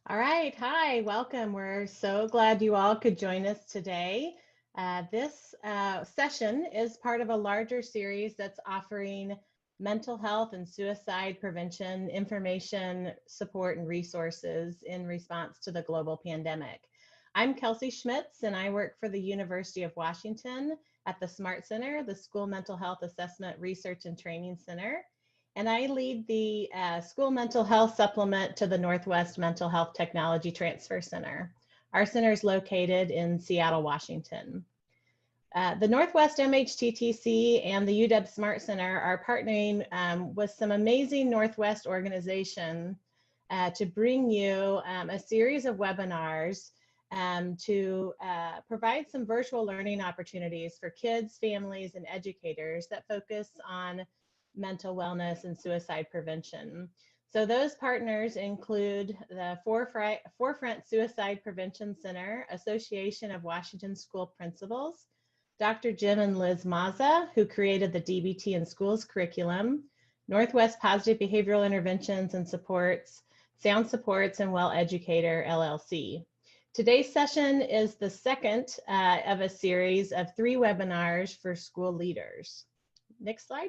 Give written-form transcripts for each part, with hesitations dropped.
All right, hi, welcome. We're so glad you all could join us today. This session is part of a larger series that's offering mental health and suicide prevention information, support, and resources in response to the global pandemic. I'm Kelsey Schmitz, and I work for the University of Washington at the SMART Center, the School Mental Health Assessment Research and Training Center. And I lead the school mental health supplement to the Northwest Mental Health Technology Transfer Center. Our center is located in Seattle, Washington. The Northwest MHTTC and the UW Smart Center are partnering with some amazing Northwest organizations to bring you a series of webinars to provide some virtual learning opportunities for kids, families, and educators that focus on mental wellness and suicide prevention. So those partners include the Forefront Suicide Prevention Center, Association of Washington School Principals, Dr. Jim and Liz Mazza, who created the DBT in Schools curriculum, Northwest Positive Behavioral Interventions and Supports, Sound Supports, and Well Educator, LLC. Today's session is the second of a series of 3 webinars for school leaders. Next slide.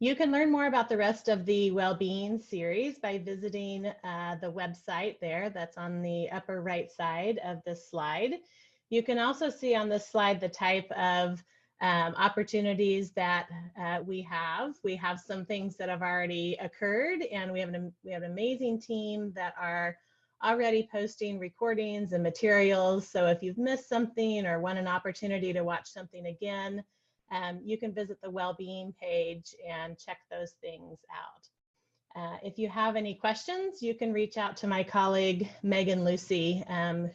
You can learn more about the rest of the Wellbeing series by visiting the website there. That's on the upper right side of this slide. You can also see on this slide the type of opportunities that we have. We have some things that have already occurred, and we have an amazing team that are already posting recordings and materials. So if you've missed something or want an opportunity to watch something again, you can visit the Wellbeing page and check those things out. If you have any questions, you can reach out to my colleague, Megan Lucy,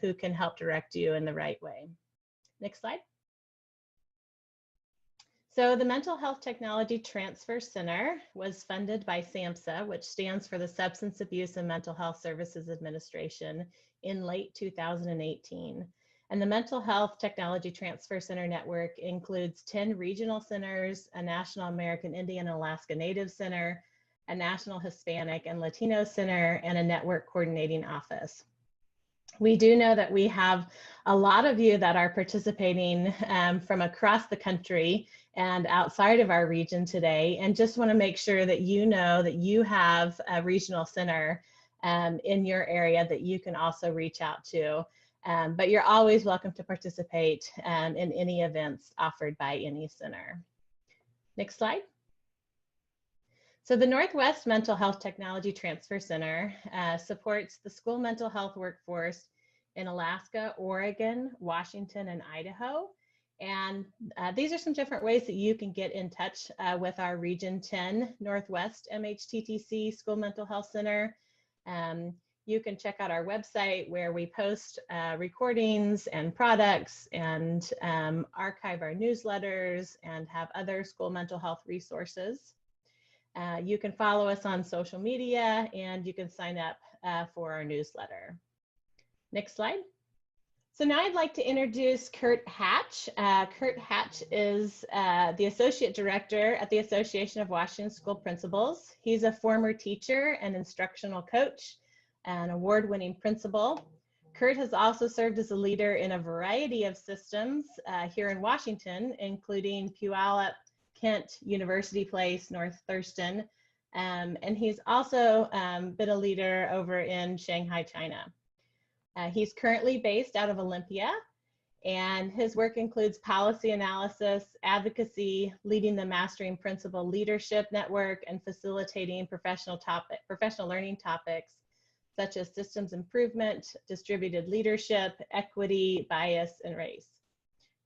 who can help direct you in the right way. Next slide. So the Mental Health Technology Transfer Center was funded by SAMHSA, which stands for the Substance Abuse and Mental Health Services Administration, in late 2018. And the Mental Health Technology Transfer Center network includes 10 regional centers, a National American Indian and Alaska Native Center, a National Hispanic and Latino Center, and a network coordinating office. We do know that we have a lot of you that are participating from across the country and outside of our region today, and just want to make sure that you know that you have a regional center in your area that you can also reach out to. But you're always welcome to participate in any events offered by any center. Next slide. So the Northwest Mental Health Technology Transfer Center supports the school mental health workforce in Alaska, Oregon, Washington, and Idaho. And these are some different ways that you can get in touch with our Region 10 Northwest MHTTC School Mental Health Center. You can check out our website where we post recordings and products and archive our newsletters and have other school mental health resources. You can follow us on social media, and you can sign up for our newsletter. Next slide. So now I'd like to introduce Kurt Hatch. Kurt Hatch is the Associate Director at the Association of Washington School Principals. He's a former teacher and instructional coach, an award-winning principal. Kurt has also served as a leader in a variety of systems here in Washington, including Puyallup, Kent, University Place, North Thurston, and he's also been a leader over in Shanghai, China. He's currently based out of Olympia, and his work includes policy analysis, advocacy, leading the Mastering Principal Leadership Network, and facilitating professional learning topics such as systems improvement, distributed leadership, equity, bias, and race.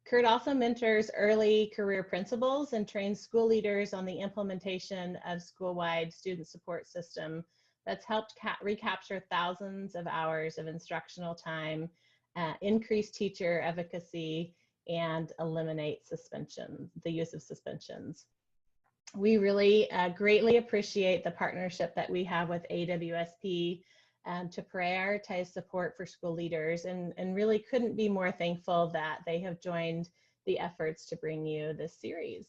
Kurt also mentors early career principals and trains school leaders on the implementation of school-wide student support system that's helped recapture thousands of hours of instructional time, increase teacher efficacy, and eliminate the use of suspensions. We really greatly appreciate the partnership that we have with AWSP to prioritize support for school leaders, and really couldn't be more thankful that they have joined the efforts to bring you this series.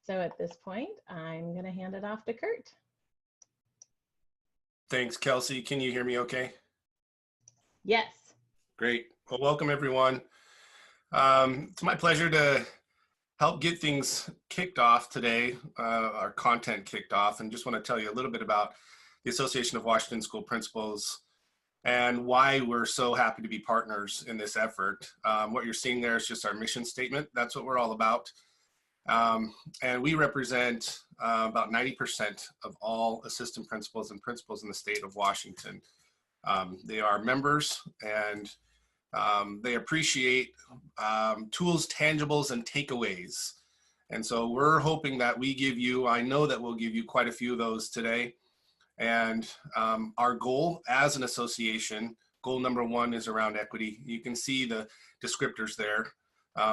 So at this point, I'm going to hand it off to Kurt. Thanks, Kelsey. Can you hear me okay? Yes. Great. Well, welcome everyone. It's my pleasure to help get things kicked off today, our content kicked off, and just want to tell you a little bit about the Association of Washington School Principals and why we're so happy to be partners in this effort. What you're seeing there is just our mission statement. That's what we're all about. And we represent about 90% of all assistant principals and principals in the state of Washington. They are members, and they appreciate tools, tangibles, and takeaways. And so we're hoping that we give you, I know that we'll give you quite a few of those today. And our goal as an association, goal number one is around equity. You can see the descriptors there.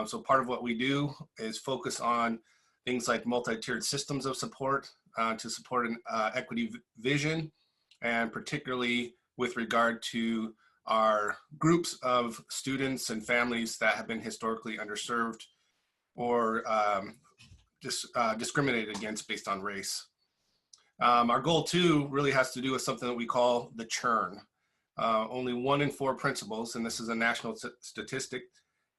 So part of what we do is focus on things like multi-tiered systems of support to support an equity vision, and particularly with regard to our groups of students and families that have been historically underserved or discriminated against based on race. Our goal too really has to do with something that we call the churn. Only 1 in 4 principals, and this is a national statistic,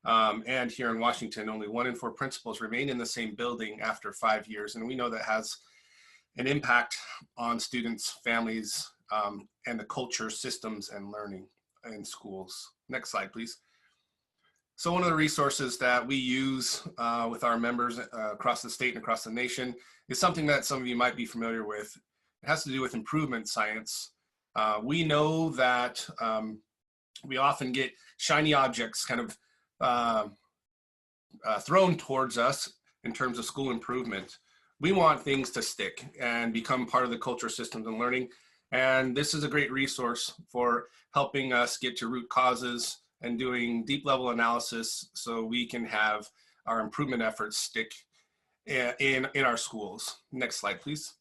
and here in Washington, only 1 in 4 principals remain in the same building after 5 years. And we know that has an impact on students, families, and the culture, systems, and learning in schools. Next slide, please. So one of the resources that we use with our members across the state and across the nation is something that some of you might be familiar with. It has to do with improvement science. We know that we often get shiny objects kind of thrown towards us in terms of school improvement. We want things to stick and become part of the culture, systems, and learning. And this is a great resource for helping us get to root causes and doing deep level analysis so we can have our improvement efforts stick in our schools. Next slide, please.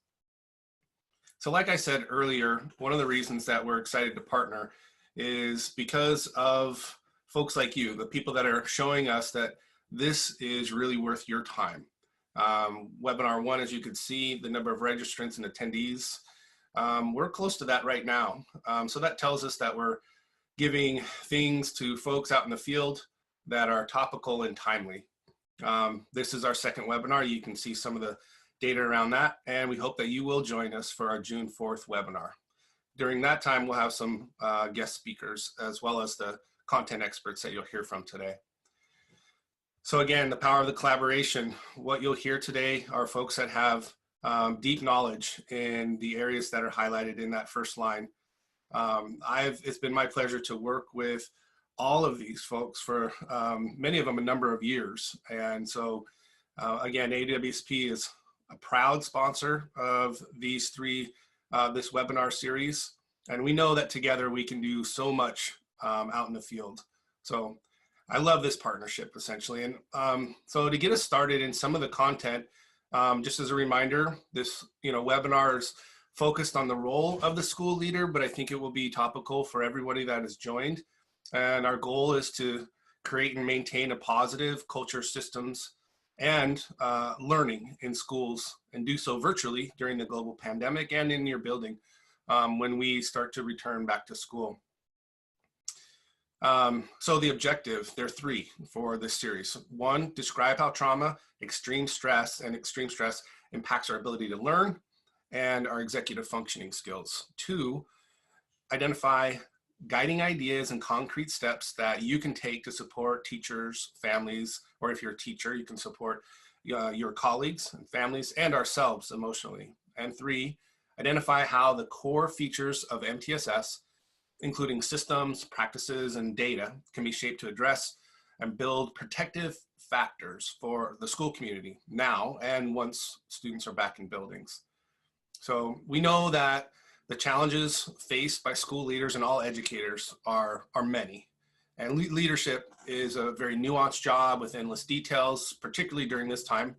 So like I said earlier, one of the reasons that we're excited to partner is because of folks like you, the people that are showing us that this is really worth your time. Webinar 1, as you can see, the number of registrants and attendees, we're close to that right now. So that tells us that we're giving things to folks out in the field that are topical and timely. This is our second webinar. You can see some of the data around that, and we hope that you will join us for our June 4th webinar. During that time, we'll have some guest speakers as well as the content experts that you'll hear from today. So again, the power of the collaboration. What you'll hear today are folks that have deep knowledge in the areas that are highlighted in that first line. It's been my pleasure to work with all of these folks for many of them a number of years. And so again, AWSP is a proud sponsor of these this webinar series. And we know that together we can do so much out in the field. So I love this partnership essentially. And so to get us started in some of the content, just as a reminder, this webinar is focused on the role of the school leader, but I think it will be topical for everybody that has joined. And our goal is to create and maintain a positive culture, systems, and learning in schools, and do so virtually during the global pandemic and in your building when we start to return back to school. So the objective, there are 3 for this series. 1, describe how trauma, extreme stress impacts our ability to learn and our executive functioning skills. 2, identify guiding ideas and concrete steps that you can take to support teachers, families, or if you're a teacher, you can support your colleagues and families and ourselves emotionally. And 3, identify how the core features of MTSS, including systems, practices, and data, can be shaped to address and build protective factors for the school community now and once students are back in buildings. So we know that the challenges faced by school leaders and all educators are many. And leadership is a very nuanced job with endless details, particularly during this time.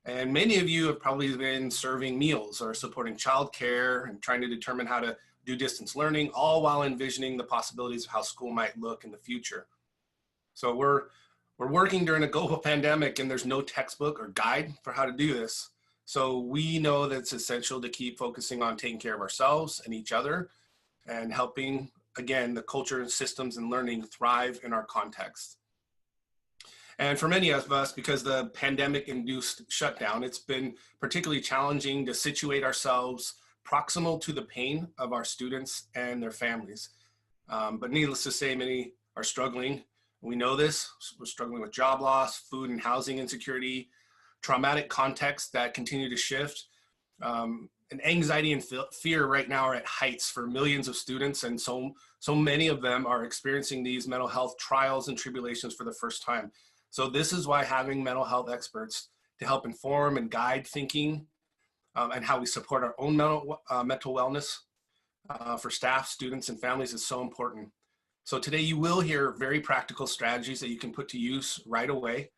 And many of you have probably been serving meals or supporting childcare and trying to determine how to do distance learning, all while envisioning the possibilities of how school might look in the future. So we're working during a global pandemic, and there's no textbook or guide for how to do this. So we know that it's essential to keep focusing on taking care of ourselves and each other and helping, again, the culture and systems and learning thrive in our context. And for many of us, because the pandemic induced shutdown, it's been particularly challenging to situate ourselves proximal to the pain of our students and their families. But needless to say, many are struggling. We know this. We're struggling with job loss, food and housing insecurity, traumatic contexts that continue to shift. And anxiety and fear right now are at heights for millions of students, and so many of them are experiencing these mental health trials and tribulations for the first time. So this is why having mental health experts to help inform and guide thinking and how we support our own mental wellness for staff, students, and families is so important. So today you will hear very practical strategies that you can put to use right away.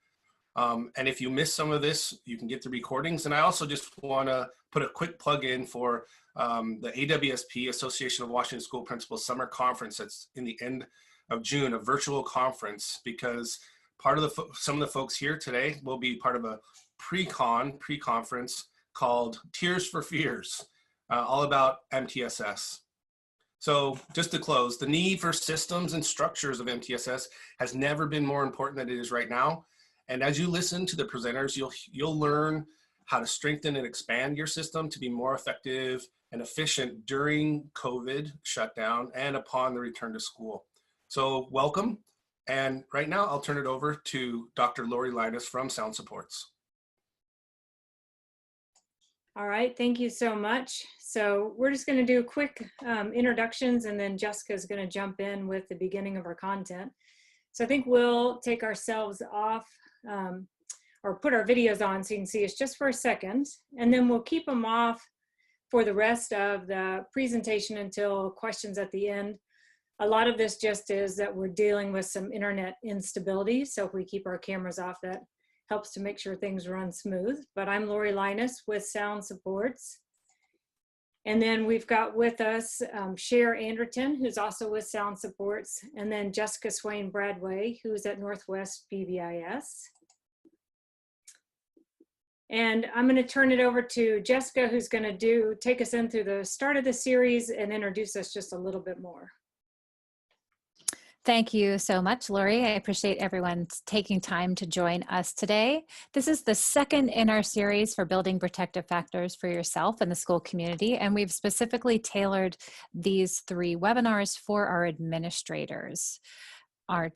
And if you miss some of this, you can get the recordings. And I also just want to put a quick plug in for the AWSP, Association of Washington School Principals Summer Conference that's in the end of June, a virtual conference, because part of some of the folks here today will be part of a pre-conference called Tears for Fears, all about MTSS. So just to close, the need for systems and structures of MTSS has never been more important than it is right now. And as you listen to the presenters, you'll learn how to strengthen and expand your system to be more effective and efficient during COVID shutdown and upon the return to school. So welcome. And right now I'll turn it over to Dr. Lori Linus from Sound Supports. All right, thank you so much. So we're just going to do quick introductions, and then Jessica is going to jump in with the beginning of our content. So I think we'll take ourselves off or put our videos on so you can see us just for a second, and then we'll keep them off for the rest of the presentation until questions at the end. A lot of this just is that we're dealing with some internet instability. So if we keep our cameras off, that helps to make sure things run smooth. But I'm Lori Linus with Sound Supports. And then we've got with us Cher Anderton, who's also with Sound Supports, and then Jessica Swain Bradway, who's at Northwest PBIS. And I'm going to turn it over to Jessica, who's going to take us in through the start of the series and introduce us just a little bit more. Thank you so much, Lori. I appreciate everyone taking time to join us today. This is the second in our series for building protective factors for yourself and the school community, and we've specifically tailored these 3 webinars for our administrators. Our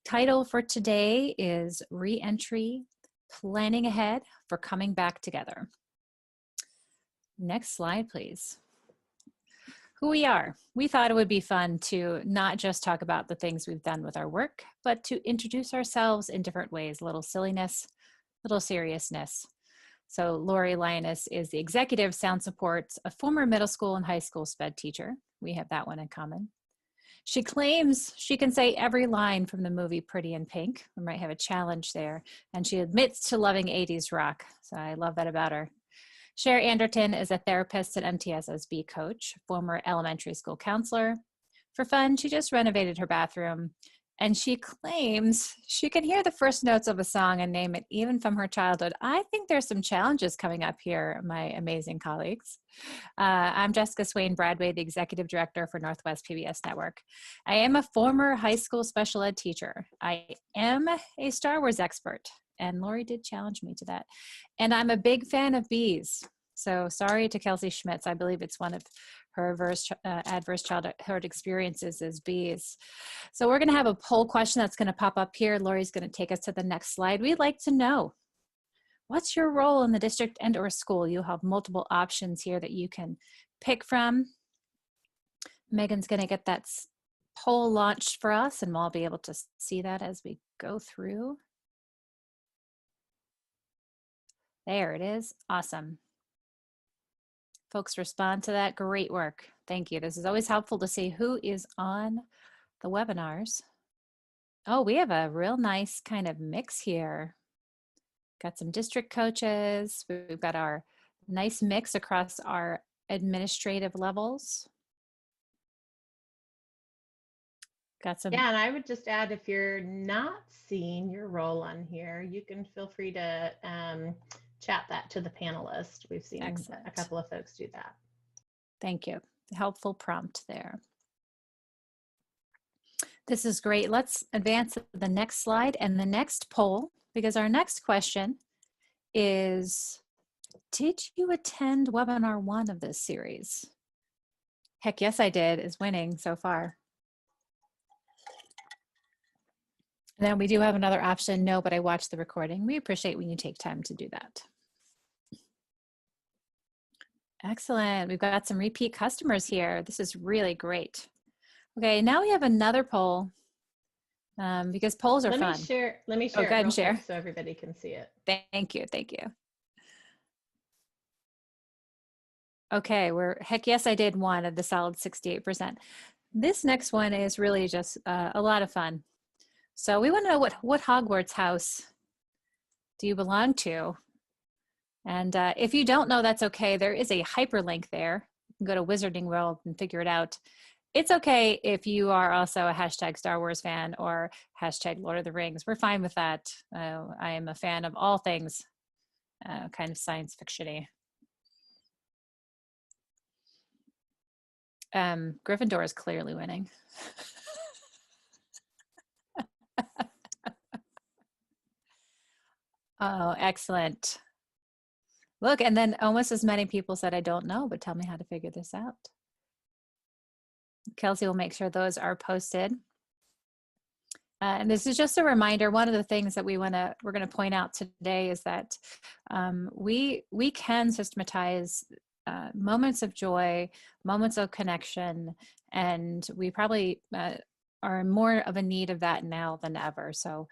title for today is Reentry, Planning Ahead for Coming Back Together. Next slide, please. Who we are. We thought it would be fun to not just talk about the things we've done with our work, but to introduce ourselves in different ways, a little silliness, a little seriousness. So Lori Linus is the executive Sound Supports, a former middle school and high school SPED teacher. We have that one in common. She claims she can say every line from the movie Pretty in Pink. We might have a challenge there. And she admits to loving 80s rock. So I love that about her. Cher Anderton is a therapist and MTSSB coach, former elementary school counselor. For fun, she just renovated her bathroom, and she claims she can hear the first notes of a song and name it even from her childhood. I think there's some challenges coming up here, my amazing colleagues. I'm Jessica Swain Bradway, the executive director for Northwest PBS Network. I am a former high school special ed teacher. I am a Star Wars expert. And Lori did challenge me to that. And I'm a big fan of bees. So sorry to Kelsey Schmitz. I believe it's one of her adverse childhood experiences is bees. So we're going to have a poll question that's going to pop up here. Lori's going to take us to the next slide. We'd like to know, what's your role in the district and or school? You have multiple options here that you can pick from. Megan's going to get that poll launched for us, and we'll be able to see that as we go through. There it is. Awesome. Folks respond to that. Great work. Thank you. This is always helpful to see who is on the webinars. Oh, we have a real nice kind of mix here. Got some district coaches. We've got our nice mix across our administrative levels. Got some. Yeah, and I would just add, if you're not seeing your role on here, you can feel free to chat that to the panelists. We've seen Excellent. a couple of folks do that. Thank you. Helpful prompt there. This is great. Let's advance to the next slide and the next poll, because our next question is, did you attend webinar 1 of this series? Heck yes, I did is winning so far. And then we do have another option, no, but I watched the recording. We appreciate when you take time to do that. Excellent. We've got some repeat customers here. This is really great. Okay, now we have another poll because polls are fun. Let me share go it ahead and real share. quick so everybody can see it. Thank you. Thank you. Okay, heck yes, I did one of the solid 68%. This next one is really just a lot of fun. So we want to know what Hogwarts house do you belong to? And if you don't know, that's okay. There is a hyperlink there. You can go to Wizarding World and figure it out. It's okay if you are also a hashtag Star Wars fan or hashtag Lord of the Rings. We're fine with that. I am a fan of all things kind of science fiction-y. Gryffindor is clearly winning. Oh, excellent. Look, and then almost as many people said, I don't know, but tell me how to figure this out. Kelsey will make sure those are posted. And this is just a reminder, one of the things that we're gonna point out today is that we can systematize moments of joy, moments of connection, and we probably are in more of a need of that now than ever. So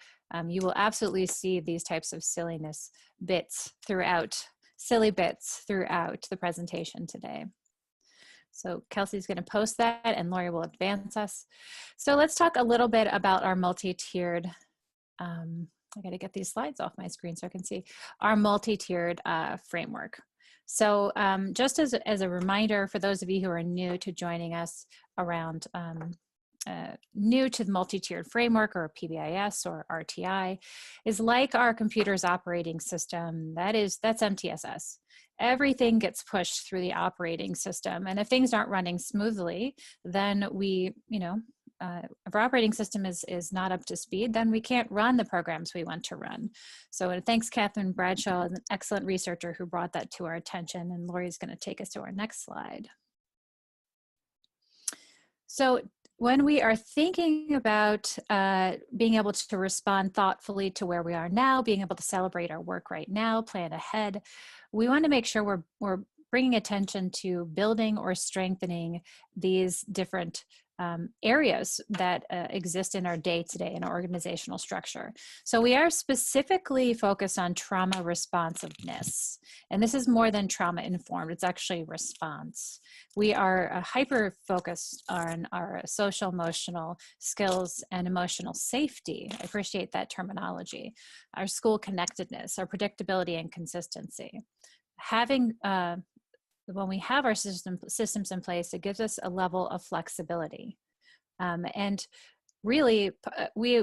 you will absolutely see these types of silly bits throughout the presentation today. So Kelsey's going to post that and Lori will advance us. So let's talk a little bit about our multi-tiered, I got to get these slides off my screen so I can see, our multi-tiered framework. So just as a reminder for those of you who are new to joining us around new to the multi-tiered framework or PBIS or RTI is like our computer's operating system. That's MTSS. Everything gets pushed through the operating system. And if things aren't running smoothly, then if our operating system is not up to speed, then we can't run the programs we want to run. So thanks, Catherine Bradshaw, an excellent researcher who brought that to our attention. And Lori's going to take us to our next slide. So when we are thinking about being able to respond thoughtfully to where we are now, being able to celebrate our work right now, plan ahead, we want to make sure we're bringing attention to building or strengthening these different areas that exist in our day-to-day in our organizational structure. So we are specifically focused on trauma responsiveness. And this is more than trauma informed, it's actually response. We are hyper-focused on our social emotional skills and emotional safety. I appreciate that terminology. Our school connectedness, our predictability and consistency. When we have our systems in place, it gives us a level of flexibility. And really,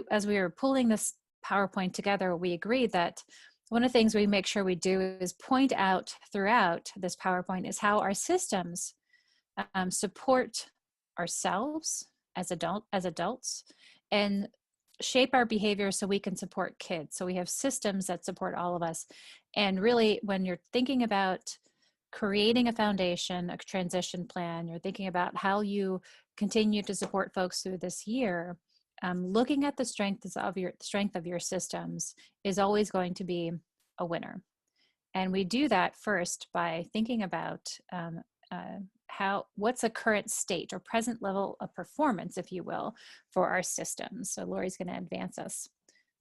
as we were pulling this PowerPoint together, we agreed that one of the things we make sure we do is point out throughout this PowerPoint is how our systems support ourselves as adults and shape our behavior so we can support kids. So we have systems that support all of us. And really, when you're thinking about creating a foundation, a transition plan, you're thinking about how you continue to support folks through this year, looking at the strength of your systems is always going to be a winner. And we do that first by thinking about what's a current state or present level of performance, if you will, for our systems. So Lori's going to advance us.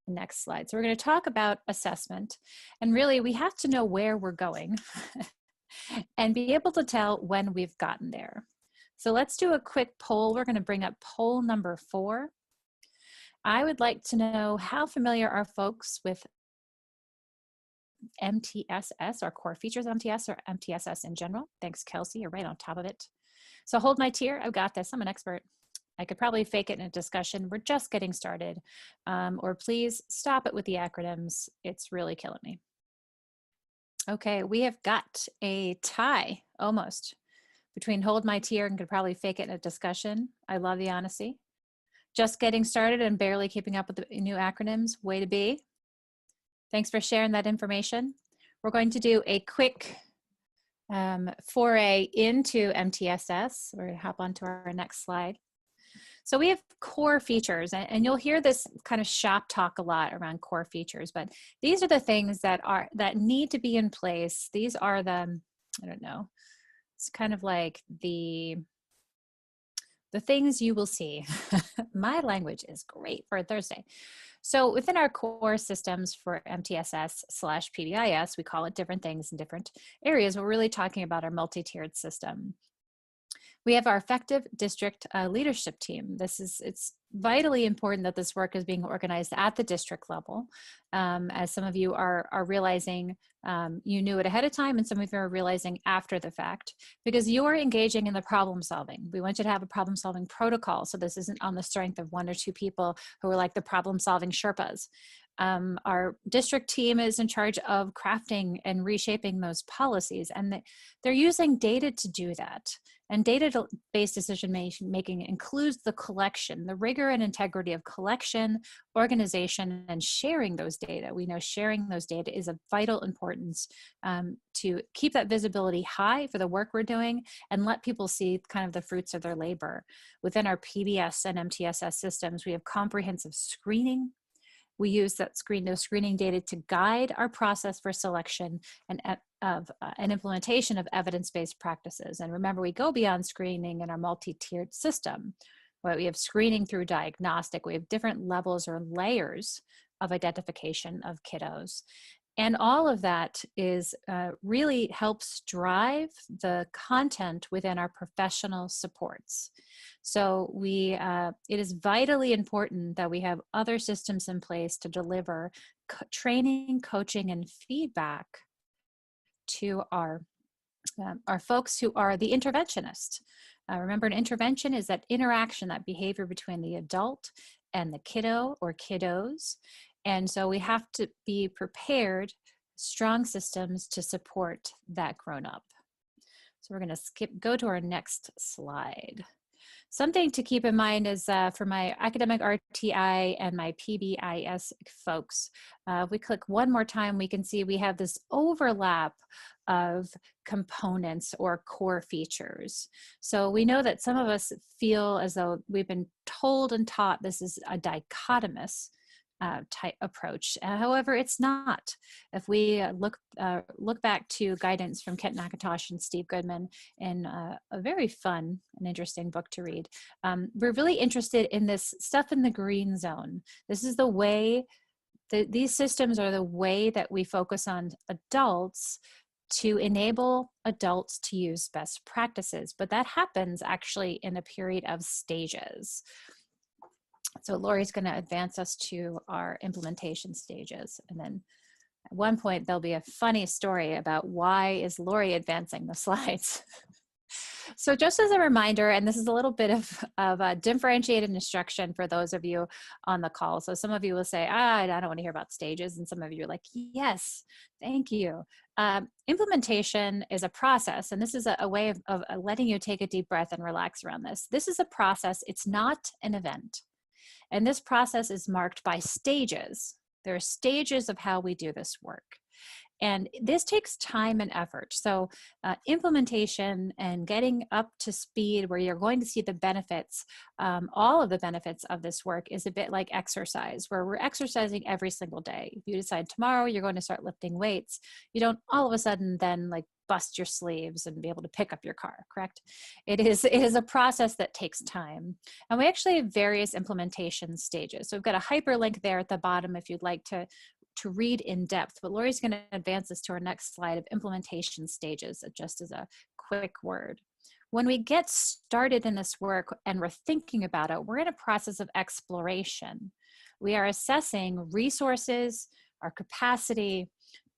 Next slide. So we're going to talk about assessment, and really we have to know where we're going and be able to tell when we've gotten there. So let's do a quick poll. We're going to bring up poll number 4. I would like to know, how familiar are folks with MTSS, or core features MTS, or MTSS in general? Thanks, Kelsey. You're right on top of it. So hold my tear. I've got this. I'm an expert. I could probably fake it in a discussion. We're just getting started. Or please stop it with the acronyms. It's really killing me. Okay, we have got a tie almost between hold my tear and could probably fake it in a discussion. I love the honesty. Just getting started and barely keeping up with the new acronyms. Way to be. Thanks for sharing that information. We're going to do a quick foray into MTSS. We're going to hop on to our next slide. So we have core features, and you'll hear this kind of shop talk a lot around core features, but these are the things that need to be in place. These are the, I don't know, it's kind of like the things you will see. My language is great for a Thursday. So within our core systems for MTSS/PBIS, we call it different things in different areas. We're really talking about our multi-tiered system. We have our effective district leadership team. It's vitally important that this work is being organized at the district level. As some of you are realizing, you knew it ahead of time, and some of you are realizing after the fact, because you are engaging in the problem solving. We want you to have a problem solving protocol, so this isn't on the strength of 1 or 2 people who are like the problem solving Sherpas. Our district team is in charge of crafting and reshaping those policies, and they're using data to do that. And data-based decision making includes the collection, the rigor and integrity of collection, organization, and sharing those data. We know sharing those data is of vital importance to keep that visibility high for the work we're doing and let people see kind of the fruits of their labor. Within our PBS and MTSS systems, we have comprehensive screening. We use those screening data to guide our process for selection and an implementation of evidence-based practices. And remember, we go beyond screening in our multi-tiered system. Well, we have screening through diagnostic. We have different levels or layers of identification of kiddos. And all of that is really helps drive the content within our professional supports. So it is vitally important that we have other systems in place to deliver training, coaching, and feedback to our folks who are the interventionists. Remember, an intervention is that interaction, that behavior between the adult and the kiddo or kiddos. And so we have to be prepared, strong systems to support that grown-up. So we're going to go to our next slide. Something to keep in mind is for my academic RTI and my PBIS folks, if we click one more time, we can see we have this overlap of components or core features. So we know that some of us feel as though we've been told and taught this is a dichotomous type approach. However, it's not. If we look back to guidance from Kent Nakatosh and Steve Goodman in a very fun and interesting book to read, we're really interested in this stuff in the green zone. This is the way these systems are the way that we focus on adults to enable adults to use best practices, but that happens actually in a period of stages. So Lori's going to advance us to our implementation stages. And then at one point, there'll be a funny story about why is Lori advancing the slides. So just as a reminder, and this is a little bit of a differentiated instruction for those of you on the call. So some of you will say, I don't want to hear about stages. And some of you are like, yes, thank you. Implementation is a process. And this is a way of letting you take a deep breath and relax around this. This is a process. It's not an event. And this process is marked by stages. There are stages of how we do this work. And this takes time and effort. So implementation and getting up to speed where you're going to see the benefits, all of the benefits of this work is a bit like exercise, where we're exercising every single day. If you decide tomorrow you're going to start lifting weights, you don't all of a sudden then like bust your sleeves and be able to pick up your car, correct? It is a process that takes time. And we actually have various implementation stages. So we've got a hyperlink there at the bottom if you'd like to read in depth, but Lori's going to advance us to our next slide of implementation stages, just as a quick word. When we get started in this work and we're thinking about it, we're in a process of exploration. We are assessing resources, our capacity,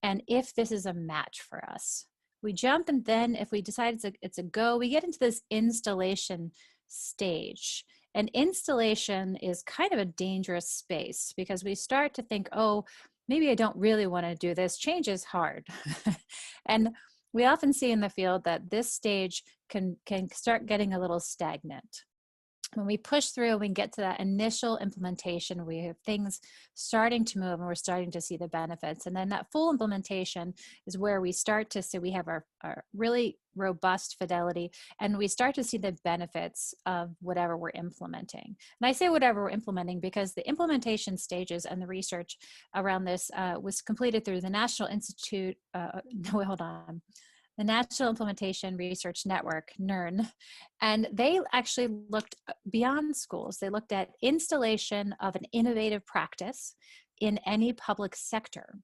and if this is a match for us. We jump, and then if we decide it's a go, we get into this installation stage. And installation is kind of a dangerous space because we start to think, oh, maybe I don't really want to do this. Change is hard. And we often see in the field that this stage can start getting a little stagnant. When we push through and we get to that initial implementation, we have things starting to move and we're starting to see the benefits. And then that full implementation is where we start to see we have our really robust fidelity, and we start to see the benefits of whatever we're implementing. And I say whatever we're implementing because the implementation stages and the research around this was completed through the National Institute, the National Implementation Research Network, NIRN, and they actually looked beyond schools. They looked at installation of an innovative practice in any public sector.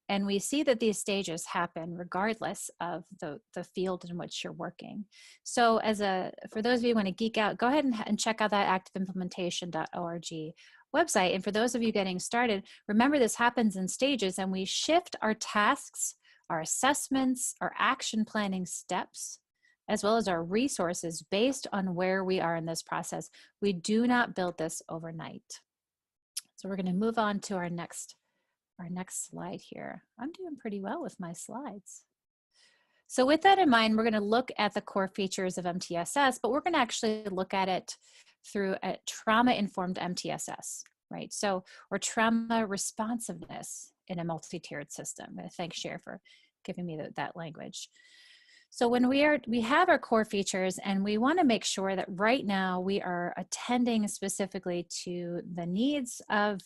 And we see that these stages happen regardless of the field in which you're working. So for those of you who want to geek out, go ahead and check out that activeimplementation.org website. And for those of you getting started, remember this happens in stages, and we shift our tasks, our assessments, our action planning steps, as well as our resources based on where we are in this process. We do not build this overnight. So we're going to move on to our next slide here. I'm doing pretty well with my slides. So with that in mind, we're going to look at the core features of MTSS, but we're going to actually look at it through a trauma-informed MTSS, right? So, or trauma responsiveness in a multi-tiered system. I'm going to thank Cher for giving me that language. So when we have our core features, and we want to make sure that right now we are attending specifically to the needs of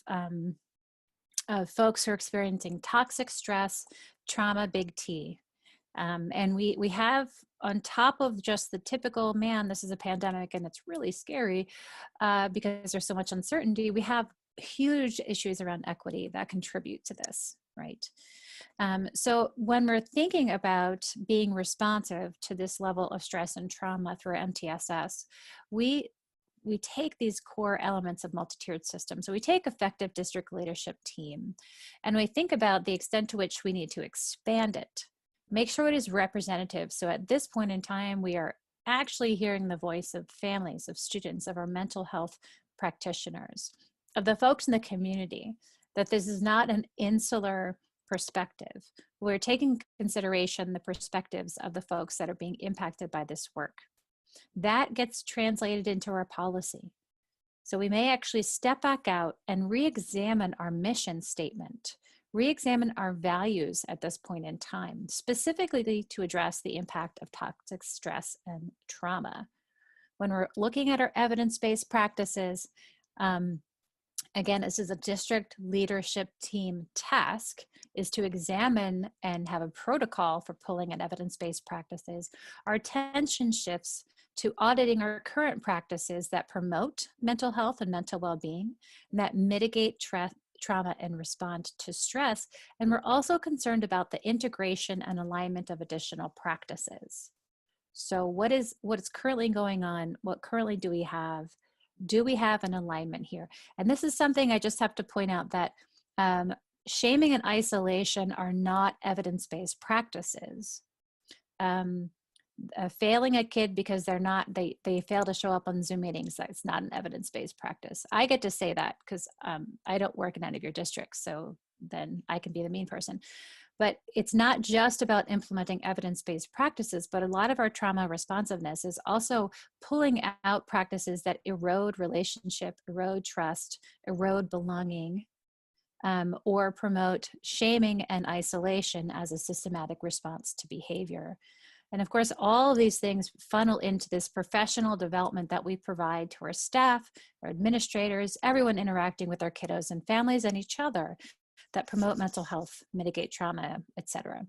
folks who are experiencing toxic stress, trauma, big T. And we have, on top of just the typical, man, this is a pandemic and it's really scary because there's so much uncertainty, we have huge issues around equity that contribute to this, right? So when we're thinking about being responsive to this level of stress and trauma through MTSS, we take these core elements of multi-tiered systems. So we take effective district leadership team, and we think about the extent to which we need to expand it, make sure it is representative. So at this point in time, we are actually hearing the voice of families, of students, of our mental health practitioners, of the folks in the community, that this is not an insular perspective. We're taking consideration the perspectives of the folks that are being impacted by this work. That gets translated into our policy. So we may actually step back out and re-examine our mission statement, re-examine our values at this point in time, specifically to address the impact of toxic stress and trauma. When we're looking at our evidence-based practices, again, this is a district leadership team task, is to examine and have a protocol for pulling in evidence-based practices. Our attention shifts to auditing our current practices that promote mental health and mental well-being, and that mitigate trauma and respond to stress. And we're also concerned about the integration and alignment of additional practices. So what is currently going on? What currently do we have? Do we have an alignment here? And this is something I just have to point out, that shaming and isolation are not evidence-based practices. Failing a kid because they fail to show up on Zoom meetings, that's not an evidence-based practice. I get to say that because I don't work in any of your districts, so then I can be the mean person. But it's not just about implementing evidence-based practices, but a lot of our trauma responsiveness is also pulling out practices that erode relationship, erode trust, erode belonging, or promote shaming and isolation as a systematic response to behavior. And of course, all of these things funnel into this professional development that we provide to our staff, our administrators, everyone interacting with our kiddos and families and each other, that promote mental health, mitigate trauma, etc.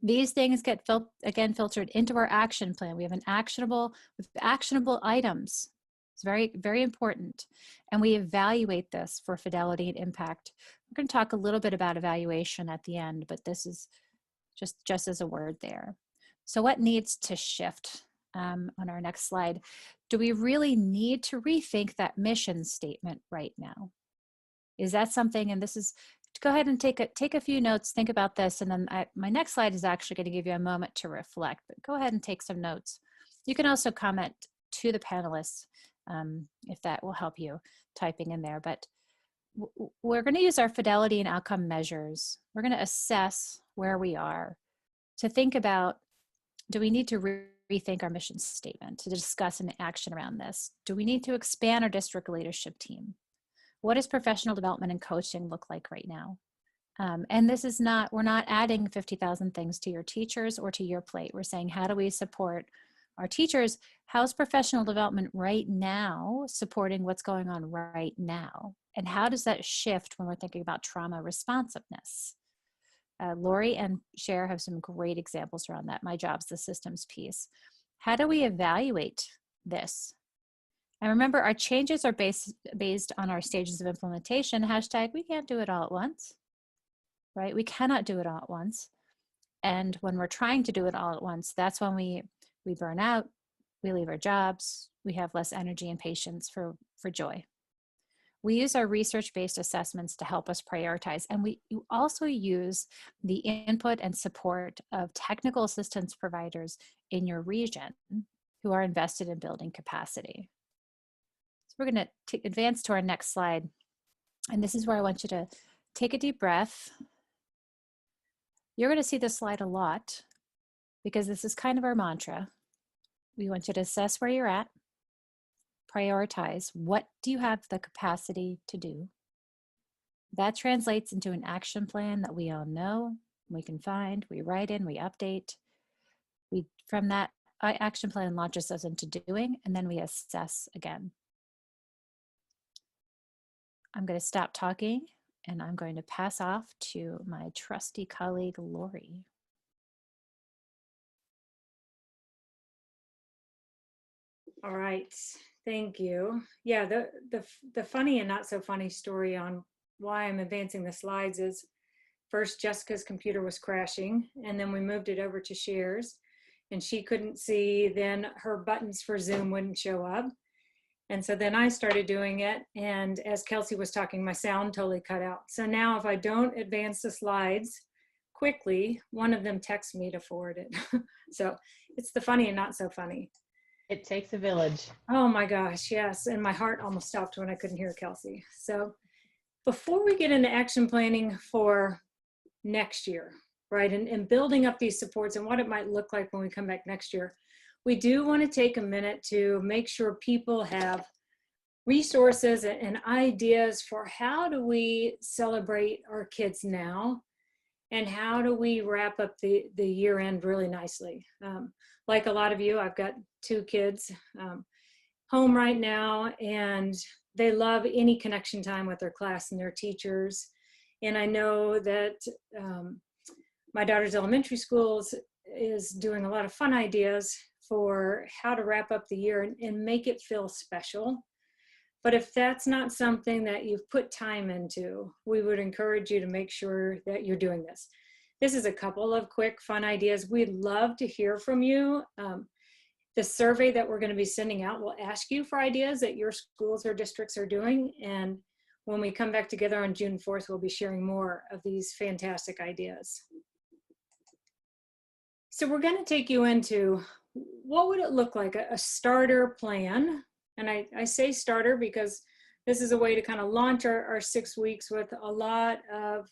These things get filtered into our action plan. We have actionable items. It's very, very important. And we evaluate this for fidelity and impact. We're going to talk a little bit about evaluation at the end, but this is just as a word there. So what needs to shift on our next slide? Do we really need to rethink that mission statement right now? Is that something, and this is, go ahead and take a few notes, think about this, and then my next slide is actually going to give you a moment to reflect, but go ahead and take some notes. You can also comment to the panelists if that will help you typing in there. But we're going to use our fidelity and outcome measures. We're going to assess where we are to think about, do we need to rethink our mission statement, to discuss an action around this? Do we need to expand our district leadership team? What does professional development and coaching look like right now? And this is not, we're not adding 50,000 things to your teachers or to your plate. We're saying, how do we support our teachers? How's professional development right now supporting what's going on right now? And how does that shift when we're thinking about trauma responsiveness? Lori and Cher have some great examples around that. My job's the systems piece. How do we evaluate this? And remember, our changes are based on our stages of implementation. Hashtag, we can't do it all at once, right? We cannot do it all at once. And when we're trying to do it all at once, that's when we burn out, we leave our jobs, we have less energy and patience for joy. We use our research-based assessments to help us prioritize, and we also use the input and support of technical assistance providers in your region who are invested in building capacity. So we're going to advance to our next slide, and this is where I want you to take a deep breath. You're going to see this slide a lot because this is kind of our mantra. We want you to assess where you're at, prioritize, what do you have the capacity to do? That translates into an action plan that we all know, we can find, we write in, we update. From that action plan launches us into doing, and then we assess again. I'm going to stop talking and I'm going to pass off to my trusty colleague, Lori. All right, thank you. Yeah, the funny and not so funny story on why I'm advancing the slides is, first Jessica's computer was crashing, and then we moved it over to Cher's, and she couldn't see, then her buttons for Zoom wouldn't show up. And so then I started doing it, and as Kelsey was talking, my sound totally cut out. So now if I don't advance the slides quickly, one of them texts me to forward it. So it's the funny and not so funny. It takes a village. Oh my gosh, yes. And my heart almost stopped when I couldn't hear Kelsey. So before we get into action planning for next year, right, and building up these supports and what it might look like when we come back next year, we do want to take a minute to make sure people have resources and ideas for how do we celebrate our kids now, and how do we wrap up the year end really nicely. Like a lot of you, I've got 2 kids home right now, and they love any connection time with their class and their teachers. And I know that my daughter's elementary schools is doing a lot of fun ideas for how to wrap up the year and make it feel special. But if that's not something that you've put time into, we would encourage you to make sure that you're doing this. This is a couple of quick fun ideas. We'd love to hear from you. The survey that we're going to be sending out will ask you for ideas that your schools or districts are doing. And when we come back together on June 4th, we'll be sharing more of these fantastic ideas. So we're going to take you into what would it look like, a starter plan. And I say starter because this is a way to kind of launch our 6 weeks with a lot of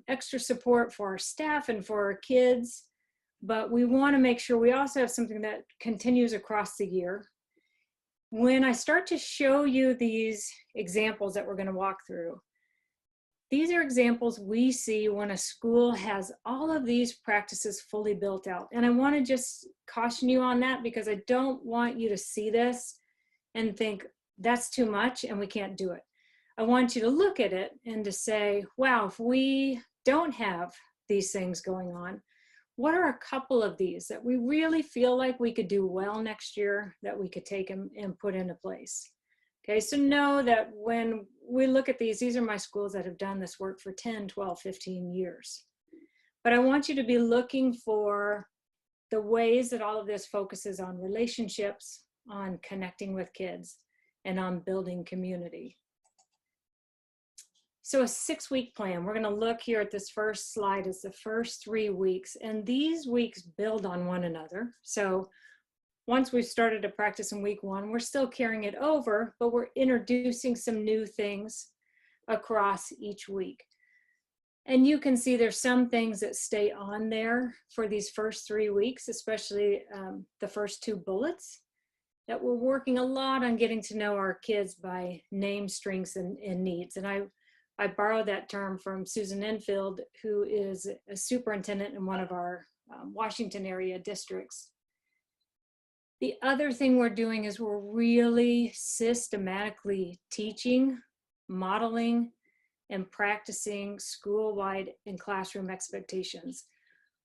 extra support for our staff and for our kids. But we want to make sure we also have something that continues across the year. When I start to show you these examples that we're going to walk through, these are examples we see when a school has all of these practices fully built out. And I want to just caution you on that because I don't want you to see this and think that's too much and we can't do it. I want you to look at it and to say, wow, if we don't have these things going on, what are a couple of these that we really feel like we could do well next year that we could take and put into place? Okay, so know that when we look at these are my schools that have done this work for 10, 12, 15 years. But I want you to be looking for the ways that all of this focuses on relationships, on connecting with kids, and on building community. So a 6-week plan, we're going to look here at this first slide as the first 3 weeks, and these weeks build on one another. So once we've started to practice in week 1, we're still carrying it over, but we're introducing some new things. across each week. And you can see there's some things that stay on there for these first 3 weeks, especially the first 2 bullets, that we're working a lot on getting to know our kids by name, strengths, and needs. And I borrowed that term from Susan Enfield, who is a superintendent in one of our Washington area districts. The other thing we're doing is we're really systematically teaching, modeling, and practicing school-wide and classroom expectations.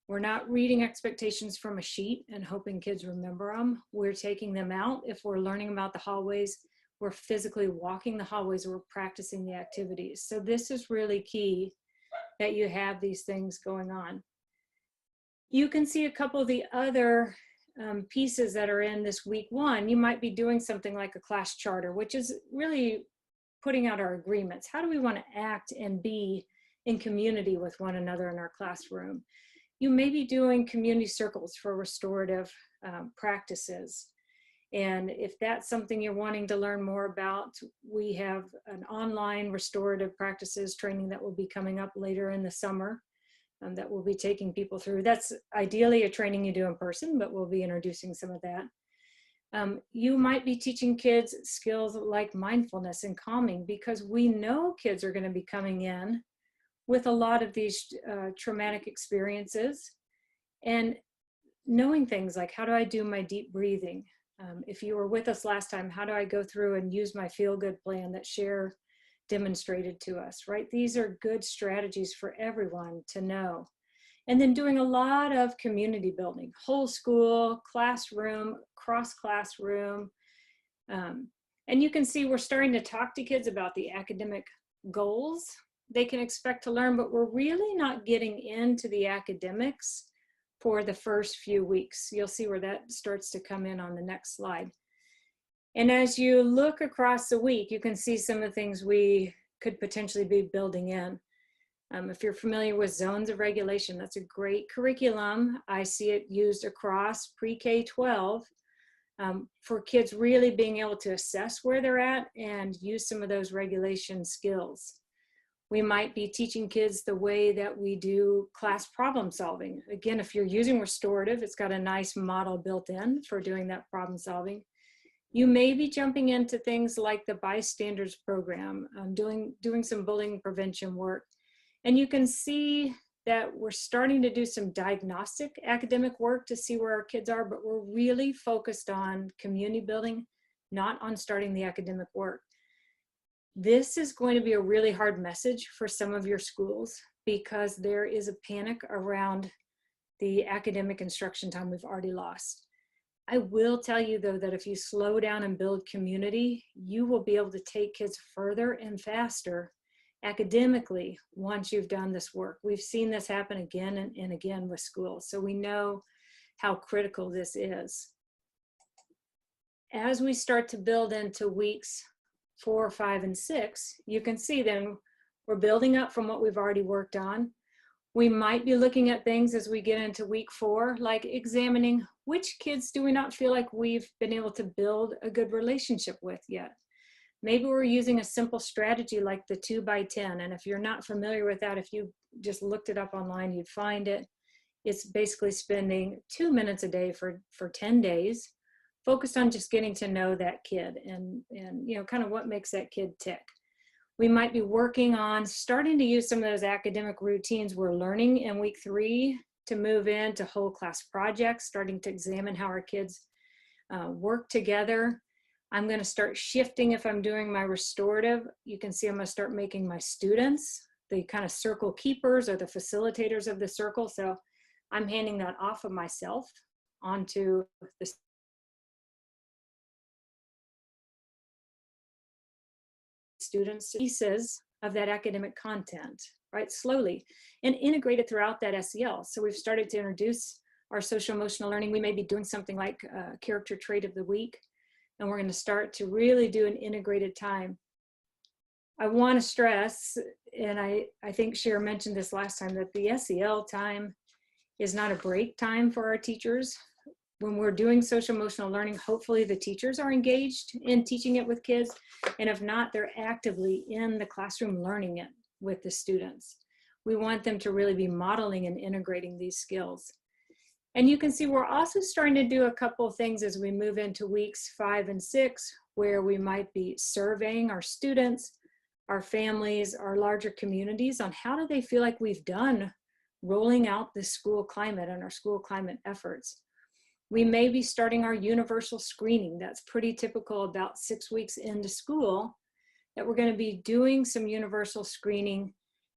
We're not reading expectations from a sheet and hoping kids remember them. We're taking them out. If we're learning about the hallways, we're physically walking the hallways, we're practicing the activities. So this is really key, that you have these things going on. You can see a couple of the other pieces that are in this week 1. You might be doing something like a class charter, which is really putting out our agreements. How do we want to act and be in community with one another in our classroom? You may be doing community circles for restorative practices. And if that's something you're wanting to learn more about, we have an online restorative practices training that will be coming up later in the summer that we'll be taking people through. That's ideally a training you do in person, but we'll be introducing some of that. You might be teaching kids skills like mindfulness and calming, because we know kids are going to be coming in with a lot of these traumatic experiences, and knowing things like, how do I do my deep breathing? If you were with us last time, how do I go through and use my feel-good plan that Cher demonstrated to us, right? These are good strategies for everyone to know. And then doing a lot of community building, whole school, classroom, cross classroom. And you can see we're starting to talk to kids about the academic goals they can expect to learn, but we're really not getting into the academics for the first few weeks. You'll see where that starts to come in on the next slide. And as you look across the week, you can see some of the things we could potentially be building in. If you're familiar with zones of regulation, that's a great curriculum. I see it used across pre-K-12 for kids really being able to assess where they're at and use some of those regulation skills. We might be teaching kids the way that we do class problem solving. Again, if you're using restorative, it's got a nice model built in for doing that problem solving. You may be jumping into things like the bystanders program, doing some bullying prevention work. And you can see that we're starting to do some diagnostic academic work to see where our kids are, but we're really focused on community building, not on starting the academic work. This is going to be a really hard message for some of your schools, because there is a panic around the academic instruction time we've already lost. I will tell you though, that if you slow down and build community, you will be able to take kids further and faster academically once you've done this work. We've seen this happen again and again with schools, so we know how critical this is. As we start to build into weeks 4, 5, and 6, you can see then we're building up from what we've already worked on. We might be looking at things as we get into week 4, like examining which kids do we not feel like we've been able to build a good relationship with yet. Maybe we're using a simple strategy like the 2x10. And if you're not familiar with that, if you just looked it up online, you'd find it. It's basically spending 2 minutes a day for 10 days, focused on just getting to know that kid and you know, kind of what makes that kid tick. We might be working on starting to use some of those academic routines we're learning in week 3 to move into whole class projects, starting to examine how our kids work together. I'm going to start shifting if I'm doing my restorative. You can see I'm going to start making my students the kind of circle keepers or the facilitators of the circle. So I'm handing that off of myself onto the students, pieces of that academic content, right? Slowly, and integrate it throughout that SEL. So we've started to introduce our social emotional learning. We may be doing something like character trait of the week, and we're going to start to really do an integrated time. I want to stress, and I think Cher mentioned this last time, that the SEL time is not a break time for our teachers. when we're doing social emotional learning, hopefully the teachers are engaged in teaching it with kids. And if not, they're actively in the classroom learning it with the students. We want them to really be modeling and integrating these skills. And you can see we're also starting to do a couple of things as we move into weeks 5 and 6, where we might be surveying our students, our families, our larger communities on how do they feel like we've done rolling out this school climate and our school climate efforts. We may be starting our universal screening. That's pretty typical about 6 weeks into school, that we're going to be doing some universal screening,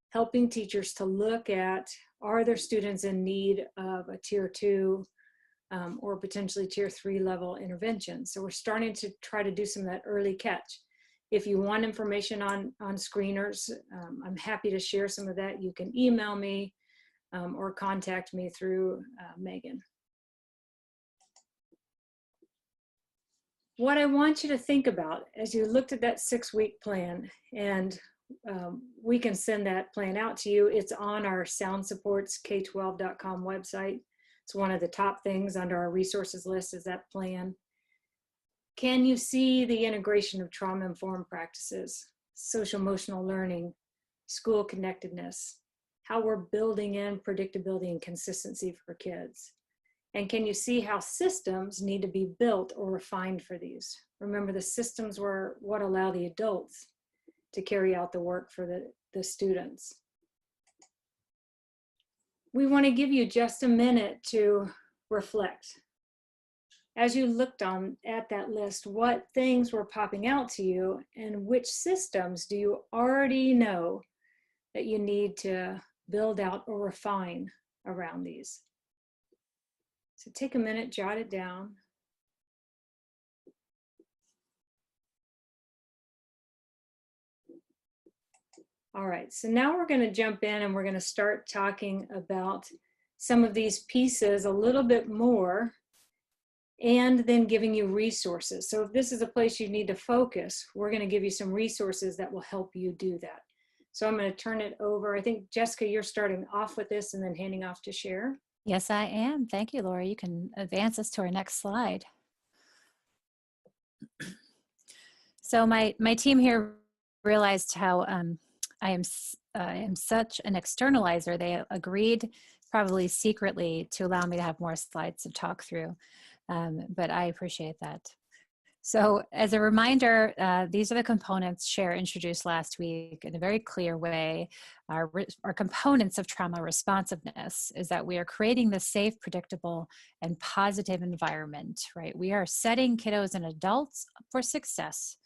helping teachers to look at, are there students in need of a tier 2 or potentially tier 3 level intervention? So we're starting to try to do some of that early catch. If you want information on screeners, I'm happy to share some of that. You can email me or contact me through Megan. What I want you to think about as you looked at that 6-week plan, and we can send that plan out to you. It's on our SoundSupportsK12.com website. It's one of the top things under our resources list is that plan. Can you see the integration of trauma-informed practices, social emotional learning, school connectedness, how we're building in predictability and consistency for kids? And can you see how systems need to be built or refined for these? Remember, the systems were what allow the adults to carry out the work for the students. We want to give you just a minute to reflect. As you looked at that list, what things were popping out to you, and which systems do you already know that you need to build out or refine around these? So take a minute, jot it down. All right, so now we're going to jump in and we're going to start talking about some of these pieces a little bit more, and then giving you resources. So if this is a place you need to focus, we're going to give you some resources that will help you do that. So I'm going to turn it over. I think, Jessica, you're starting off with this and then handing off to Cher. Yes, I am. Thank you, Lori. You can advance us to our next slide. So my team here realized how I am such an externalizer. They agreed, probably secretly, to allow me to have more slides to talk through, but I appreciate that. So as a reminder, these are the components Cher introduced last week in a very clear way. Our components of trauma responsiveness is that we are creating the safe, predictable, and positive environment, right? We are setting kiddos and adults up for success.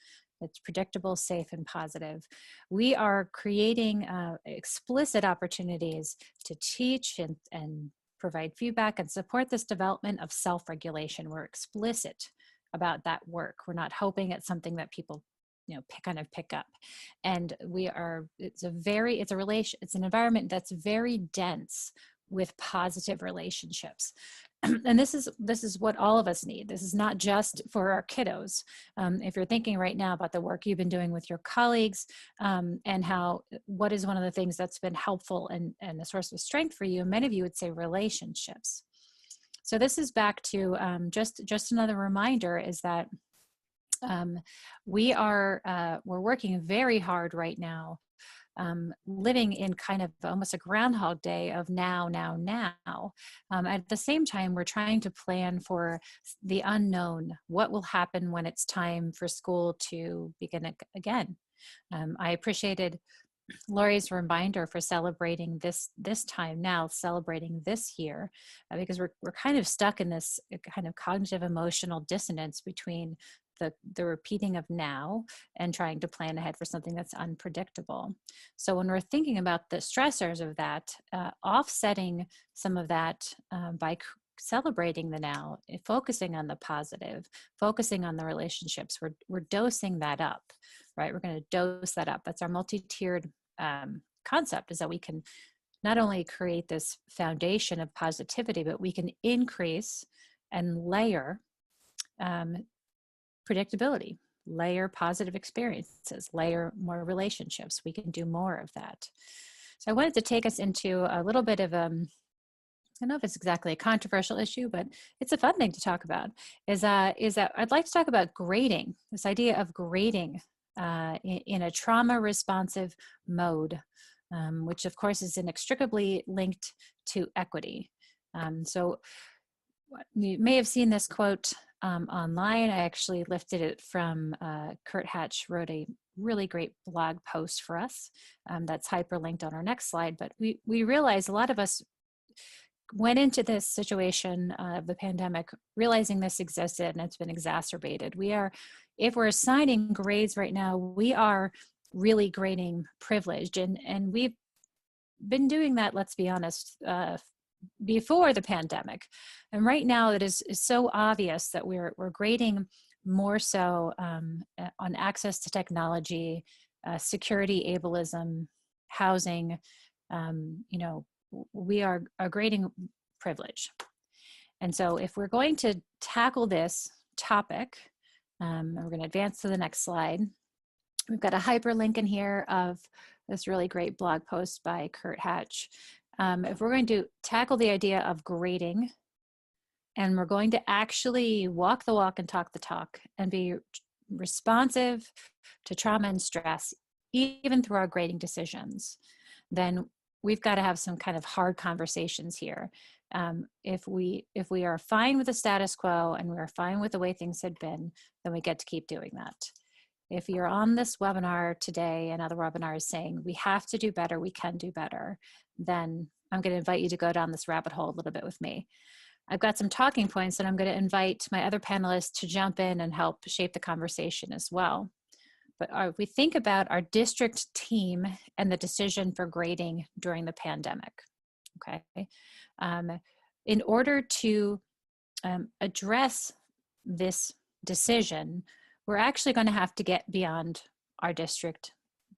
It's predictable, safe, and positive. We are creating explicit opportunities to teach and provide feedback and support this development of self-regulation. We're explicit about that work. We're not hoping it's something that people, kind of pick up. And it's an environment that's very dense with positive relationships. And this is what all of us need. This is not just for our kiddos. If you're thinking right now about the work you've been doing with your colleagues, and what is one of the things that's been helpful and a source of strength for you, many of you would say relationships. So this is back to just another reminder is that we're working very hard right now, living in kind of almost a Groundhog Day of now. At the same time, we're trying to plan for the unknown. What will happen when it's time for school to begin again? I appreciated Lori's reminder for celebrating this time now, celebrating this year, because we're kind of stuck in this kind of cognitive emotional dissonance between the repeating of now and trying to plan ahead for something that's unpredictable. So when we're thinking about the stressors of that, offsetting some of that by celebrating the now, focusing on the positive, focusing on the relationships, we're dosing that up, right? We're going to dose that up. That's our multi-tiered concept, is that we can not only create this foundation of positivity, but we can increase and layer predictability, layer positive experiences, layer more relationships. We can do more of that. So I wanted to take us into a little bit of don't know if it's exactly a controversial issue, but it's a fun thing to talk about, is that I'd like to talk about grading, this idea of grading in a trauma responsive mode, which of course is inextricably linked to equity. So you may have seen this quote online. I actually lifted it from Kurt Hatch wrote a really great blog post for us that's hyperlinked on our next slide. But we realize a lot of us went into this situation of the pandemic realizing this existed and it's been exacerbated. If we're assigning grades right now, we are really grading privileged, and we've been doing that, let's be honest, before the pandemic. And right now it is so obvious that we're grading more so on access to technology, security, ableism, housing. We are grading privilege. And so if we're going to tackle this topic, we're going to advance to the next slide. We've got a hyperlink in here of this really great blog post by Kurt Hatch. If we're going to tackle the idea of grading, and we're going to actually walk the walk and talk the talk and be responsive to trauma and stress, even through our grading decisions, then we've got to have some kind of hard conversations here. If we are fine with the status quo and we are fine with the way things had been, then we get to keep doing that. If you're on this webinar today and other webinars saying we have to do better, we can do better, then I'm going to invite you to go down this rabbit hole a little bit with me. I've got some talking points and I'm going to invite my other panelists to jump in and help shape the conversation as well. But if we think about our district team and the decision for grading during the pandemic, okay? In order to address this decision, we're actually going to have to get beyond our district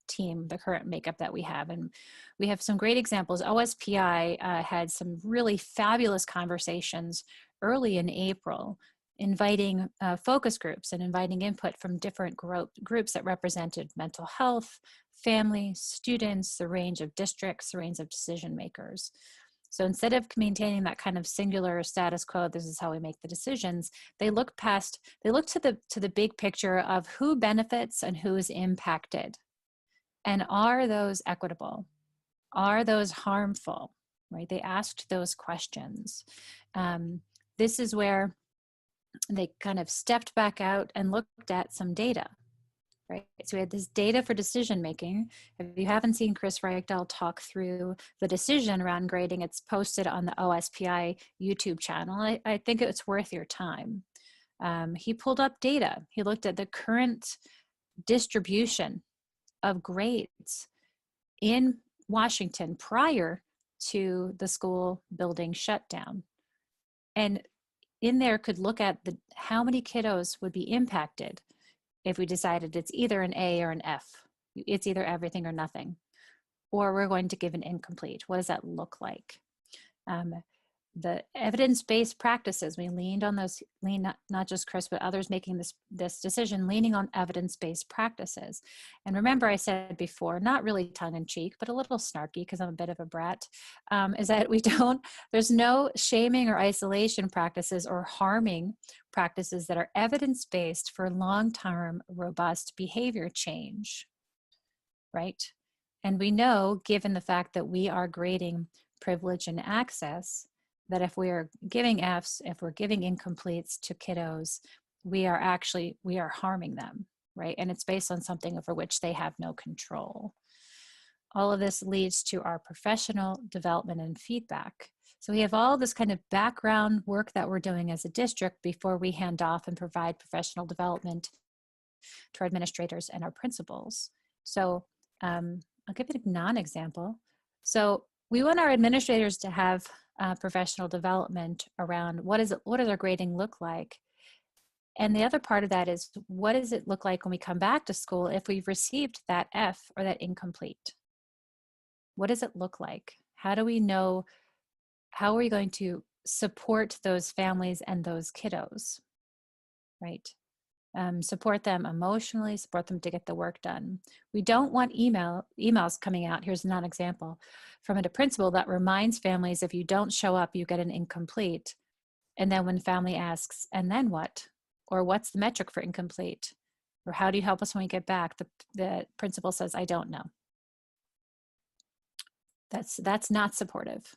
team, the current makeup that we have. And we have some great examples. OSPI had some really fabulous conversations early in April, inviting focus groups and inviting input from different groups that represented mental health, family, students, the range of districts, the range of decision makers. So instead of maintaining that kind of singular status quo, this is how we make the decisions, they look to the big picture of who benefits and who is impacted. And are those equitable? Are those harmful? Right? They asked those questions. This is where they kind of stepped back out and looked at some data, right? So we had this data for decision making. If you haven't seen Chris Reichdahl talk through the decision around grading, it's posted on the OSPI YouTube channel. I think it's worth your time. He pulled up data. He looked at the current distribution of grades in Washington prior to the school building shutdown. And in there could look at how many kiddos would be impacted if we decided it's either an A or an F. It's either everything or nothing. Or we're going to give an incomplete. What does that look like? The evidence-based practices, we leaned on those, not just Chris, but others making this decision, leaning on evidence-based practices. And remember I said before, not really tongue-in-cheek, but a little snarky because I'm a bit of a brat, is that there's no shaming or isolation practices or harming practices that are evidence-based for long-term robust behavior change, right? And we know, given the fact that we are grading privilege and access, that if we are giving Fs, if we're giving incompletes to kiddos, we are harming them, right? And it's based on something over which they have no control. All of this leads to our professional development and feedback. So we have all this kind of background work that we're doing as a district before we hand off and provide professional development to our administrators and our principals. So I'll give you a non-example. So we want our administrators to have professional development around what does our grading look like? And the other part of that is, what does it look like when we come back to school if we've received that F or that incomplete? What does it look like? How do we know, how are we going to support those families and those kiddos, right? support them emotionally, support them to get the work done. We don't want emails coming out. Here's not an example from a principal that reminds families, if you don't show up, you get an incomplete. And then when family asks, and then what? Or what's the metric for incomplete? Or how do you help us when we get back? The principal says, I don't know. That's not supportive.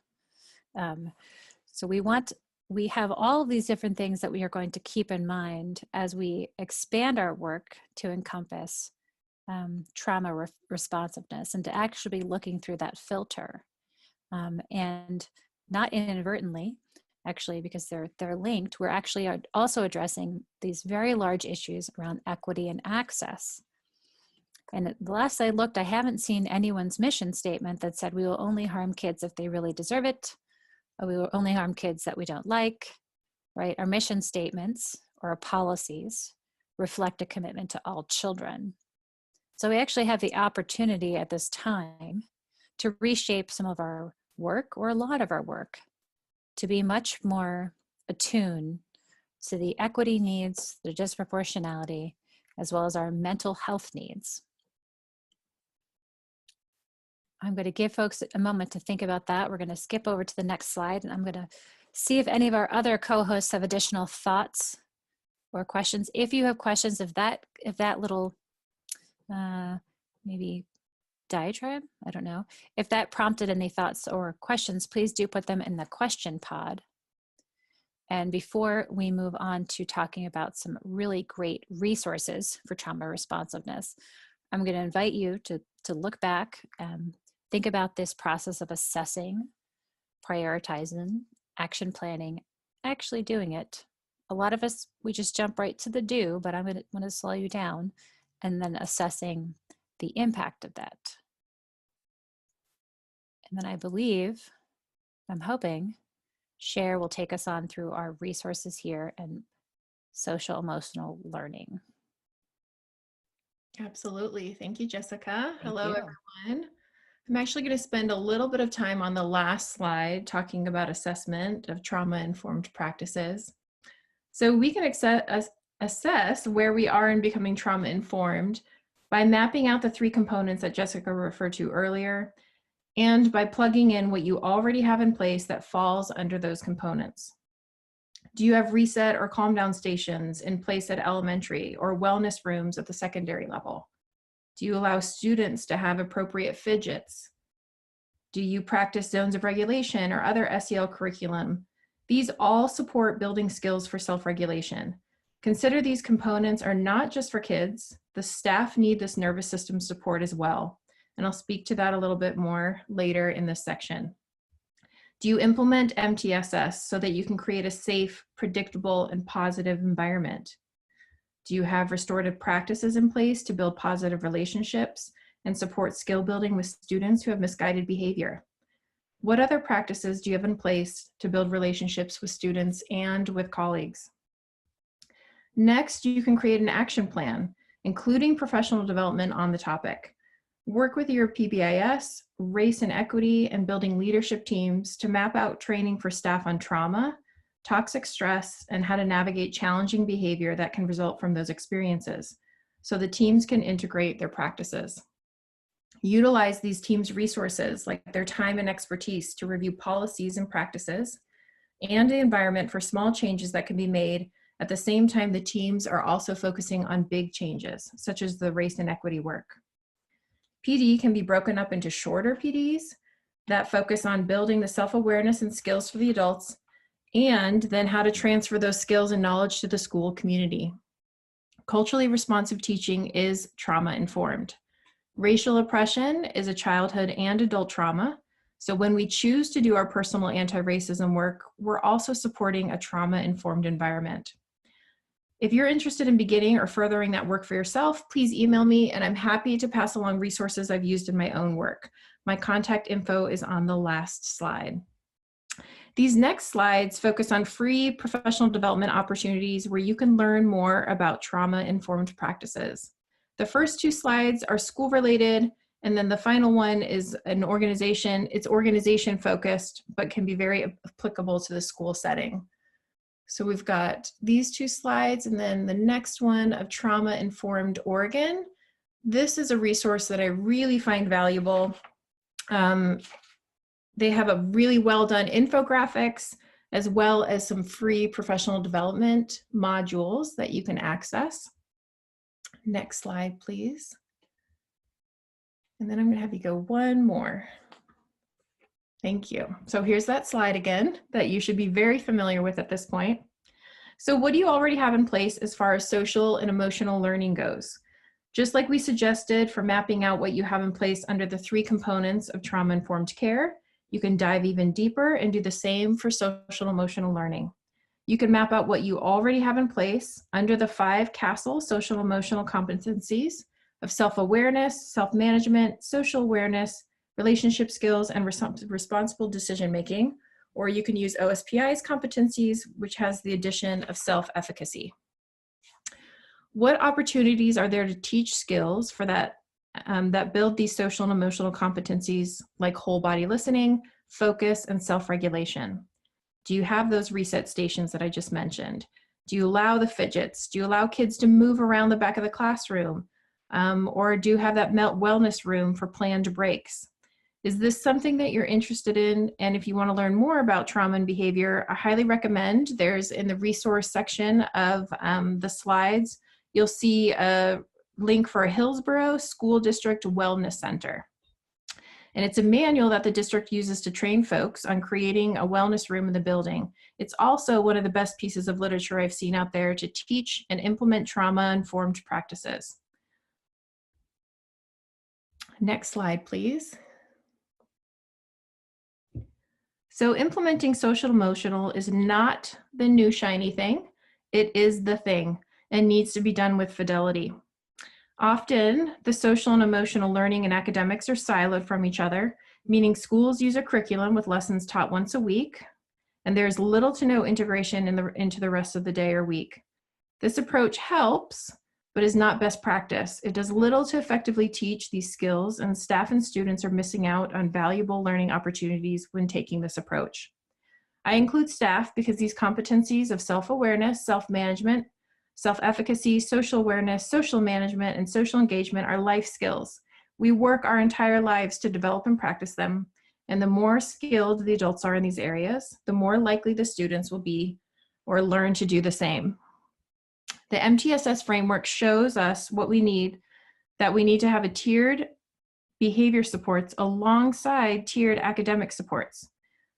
So we have all of these different things that we are going to keep in mind as we expand our work to encompass trauma responsiveness, and to actually be looking through that filter, and not inadvertently, actually, because they're linked. We're actually also addressing these very large issues around equity and access. And the last I looked, I haven't seen anyone's mission statement that said we will only harm kids if they really deserve it, or we will only harm kids that we don't like, right? Our mission statements or our policies reflect a commitment to all children. So we actually have the opportunity at this time to reshape some of our work, or a lot of our work, to be much more attuned to the equity needs, the disproportionality, as well as our mental health needs. I'm going to give folks a moment to think about that. We're going to skip over to the next slide, and I'm going to see if any of our other co-hosts have additional thoughts or questions. If you have questions, if that little maybe diatribe, I don't know, if that prompted any thoughts or questions, please do put them in the question pod. And before we move on to talking about some really great resources for trauma responsiveness, I'm going to invite you to look back and think about this process of assessing, prioritizing, action planning, actually doing it. A lot of us, we just jump right to the do, but I'm going to slow you down, and then assessing the impact of that. And then I believe, I'm hoping, Cher will take us on through our resources here and social emotional learning. Absolutely. Thank you, Jessica. Thank Hello, you. everyone. I'm actually going to spend a little bit of time on the last slide talking about assessment of trauma-informed practices. So we can assess where we are in becoming trauma-informed by mapping out the 3 components that Jessica referred to earlier, and by plugging in what you already have in place that falls under those components. Do you have reset or calm down stations in place at elementary, or wellness rooms at the secondary level? Do you allow students to have appropriate fidgets? Do you practice zones of regulation or other SEL curriculum? These all support building skills for self-regulation. Consider these components are not just for kids. The staff need this nervous system support as well. And I'll speak to that a little bit more later in this section. Do you implement MTSS so that you can create a safe, predictable, and positive environment? Do you have restorative practices in place to build positive relationships and support skill building with students who have misguided behavior? What other practices do you have in place to build relationships with students and with colleagues? Next, you can create an action plan, including professional development on the topic. Work with your PBIS, race and equity, and building leadership teams to map out training for staff on trauma, toxic stress, and how to navigate challenging behavior that can result from those experiences, so the teams can integrate their practices. Utilize these teams' resources, like their time and expertise, to review policies and practices, and the environment for small changes that can be made at the same time the teams are also focusing on big changes, such as the race and equity work. PD can be broken up into shorter PDs that focus on building the self-awareness and skills for the adults, and then how to transfer those skills and knowledge to the school community. Culturally responsive teaching is trauma-informed. Racial oppression is a childhood and adult trauma, so when we choose to do our personal anti-racism work, we're also supporting a trauma-informed environment. If you're interested in beginning or furthering that work for yourself, please email me, and I'm happy to pass along resources I've used in my own work. My contact info is on the last slide. These next slides focus on free professional development opportunities where you can learn more about trauma-informed practices. The first 2 slides are school-related, and then the final one is an organization. It's organization-focused, but can be very applicable to the school setting. So we've got these two slides, and then the next one of Trauma Informed Oregon. This is a resource that I really find valuable. They have a really well done infographics, as well as some free professional development modules that you can access. Next slide, please. And then I'm going to have you go one more. Thank you. So here's that slide again that you should be very familiar with at this point. So what do you already have in place as far as social and emotional learning goes? Just like we suggested for mapping out what you have in place under the 3 components of trauma-informed care, you can dive even deeper and do the same for social emotional learning. You can map out what you already have in place under the 5 CASEL social emotional competencies of self-awareness, self-management, social awareness, relationship skills, and responsible decision-making, or you can use OSPI's competencies, which has the addition of self-efficacy. What opportunities are there to teach skills for that that build these social and emotional competencies like whole body listening, focus, and self-regulation? Do you have those reset stations that I just mentioned? Do you allow the fidgets? Do you allow kids to move around the back of the classroom? Or do you have that wellness room for planned breaks? Is this something that you're interested in? And if you want to learn more about trauma and behavior, I highly recommend, there's in the resource section of the slides, you'll see a link for a Hillsborough School District Wellness Center. And it's a manual that the district uses to train folks on creating a wellness room in the building. It's also one of the best pieces of literature I've seen out there to teach and implement trauma-informed practices. Next slide, please. So implementing social emotional is not the new shiny thing. It is the thing and needs to be done with fidelity. Often, the social and emotional learning and academics are siloed from each other, meaning schools use a curriculum with lessons taught once a week, and there's little to no integration into the rest of the day or week. This approach helps, but is not best practice. It does little to effectively teach these skills, and staff and students are missing out on valuable learning opportunities when taking this approach. I include staff because these competencies of self-awareness, self-management, self-efficacy, social awareness, social management, and social engagement are life skills. We work our entire lives to develop and practice them, and the more skilled the adults are in these areas, the more likely the students will be or learn to do the same. The MTSS framework shows us what we need, that we need to have a tiered behavior supports alongside tiered academic supports.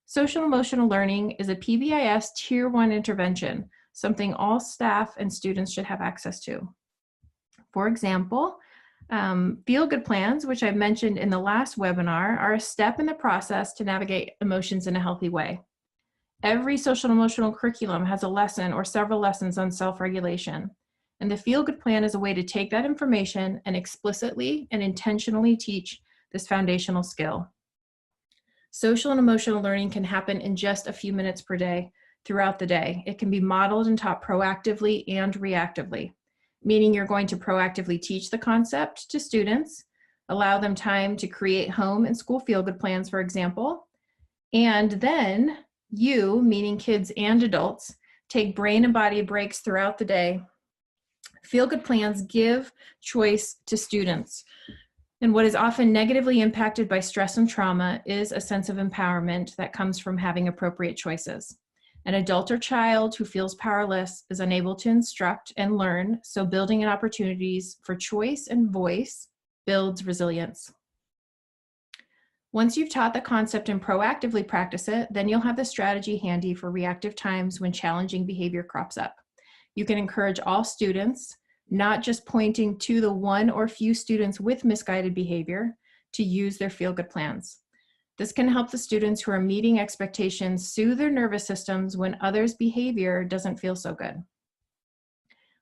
Social emotional learning is a PBIS Tier 1 intervention, something all staff and students should have access to. For example, feel-good plans, which I mentioned in the last webinar, are a step in the process to navigate emotions in a healthy way. Every social and emotional curriculum has a lesson or several lessons on self-regulation, and the feel-good plan is a way to take that information and explicitly and intentionally teach this foundational skill. Social and emotional learning can happen in just a few minutes per day throughout the day. It can be modeled and taught proactively and reactively, meaning you're going to proactively teach the concept to students, allow them time to create home and school feel-good plans, for example, and then you, meaning kids and adults, take brain and body breaks throughout the day. Feel-good plans give choice to students. And what is often negatively impacted by stress and trauma is a sense of empowerment that comes from having appropriate choices. An adult or child who feels powerless is unable to instruct and learn, so building in opportunities for choice and voice builds resilience. Once you've taught the concept and proactively practice it, then you'll have the strategy handy for reactive times when challenging behavior crops up. You can encourage all students, not just pointing to the one or few students with misguided behavior, to use their feel-good plans. This can help the students who are meeting expectations soothe their nervous systems when others' behavior doesn't feel so good.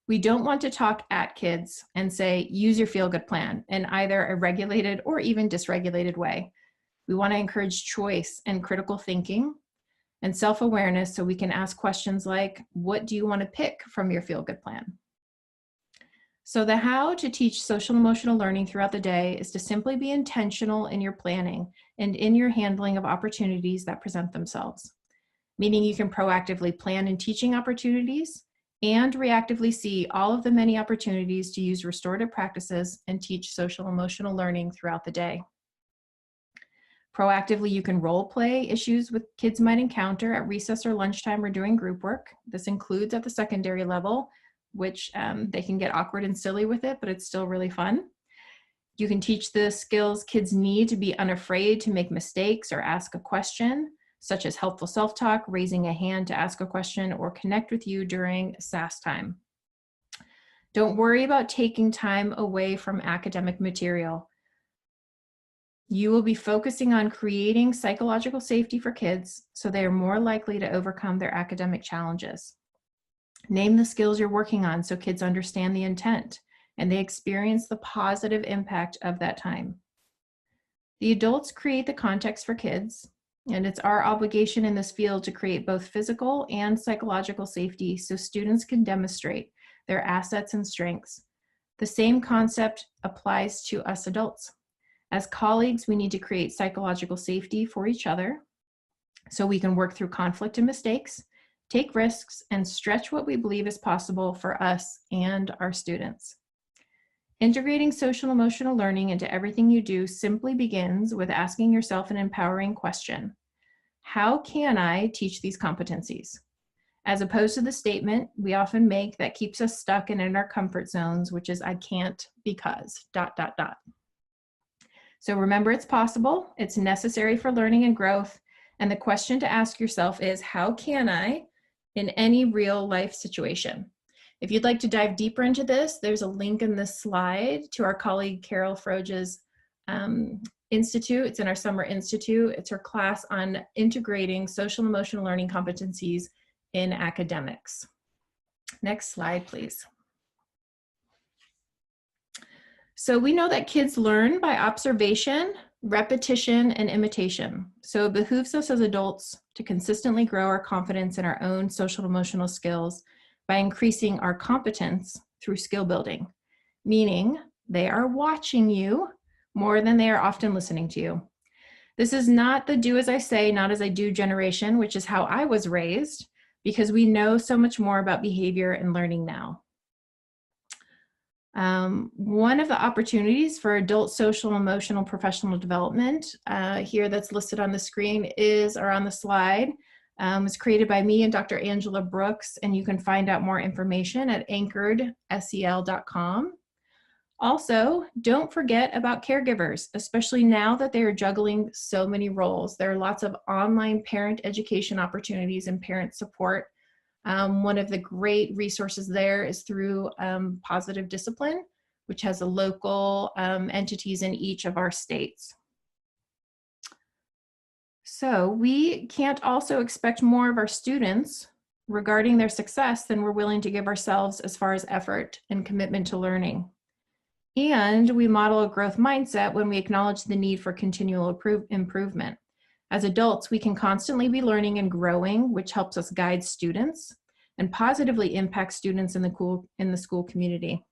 We don't want to talk at kids and say, use your feel-good plan in either a regulated or even dysregulated way. We want to encourage choice and critical thinking and self-awareness so we can ask questions like, what do you want to pick from your feel-good plan? So the how to teach social emotional learning throughout the day is to simply be intentional in your planning and in your handling of opportunities that present themselves. meaning you can proactively plan in teaching opportunities and reactively see all of the many opportunities to use restorative practices and teach social emotional learning throughout the day. Proactively, you can role play issues with kids might encounter at recess or lunchtime or doing group work. This includes at the secondary level, which they can get awkward and silly with it, but it's still really fun. You can teach the skills kids need to be unafraid to make mistakes or ask a question, such as helpful self-talk, raising a hand to ask a question, or connect with you during SAS time. Don't worry about taking time away from academic material. You will be focusing on creating psychological safety for kids so they are more likely to overcome their academic challenges. Name the skills you're working on so kids understand the intent and they experience the positive impact of that time. The adults create the context for kids, and it's our obligation in this field to create both physical and psychological safety so students can demonstrate their assets and strengths. The same concept applies to us adults. As colleagues, we need to create psychological safety for each other so we can work through conflict and mistakes, take risks, and stretch what we believe is possible for us and our students. Integrating social emotional learning into everything you do simply begins with asking yourself an empowering question. How can I teach these competencies? As opposed to the statement we often make that keeps us stuck and in our comfort zones, which is I can't because ... So remember, it's possible, it's necessary for learning and growth, and the question to ask yourself is, how can I in any real life situation? If you'd like to dive deeper into this, there's a link in this slide to our colleague Carol Froge's institute. It's in our summer institute. It's her class on integrating social and emotional learning competencies in academics. Next slide, please. So we know that kids learn by observation, repetition, and imitation. So it behooves us as adults to consistently grow our confidence in our own social and emotional skills by increasing our competence through skill building, meaning they are watching you more than they are often listening to you. This is not the do as I say, not as I do generation, which is how I was raised, because we know so much more about behavior and learning now. One of the opportunities for adult social and emotional professional development here that's listed on the screen or on the slide was created by me and Dr. Angela Brooks, and you can find out more information at anchoredsel.com. Also, don't forget about caregivers, especially now that they are juggling so many roles. There are lots of online parent education opportunities and parent support. One of the great resources there is through Positive Discipline, which has a local entities in each of our states. So we can't also expect more of our students regarding their success than we're willing to give ourselves as far as effort and commitment to learning. And we model a growth mindset when we acknowledge the need for continual improvement. As adults, we can constantly be learning and growing, which helps us guide students and positively impact students in the school community,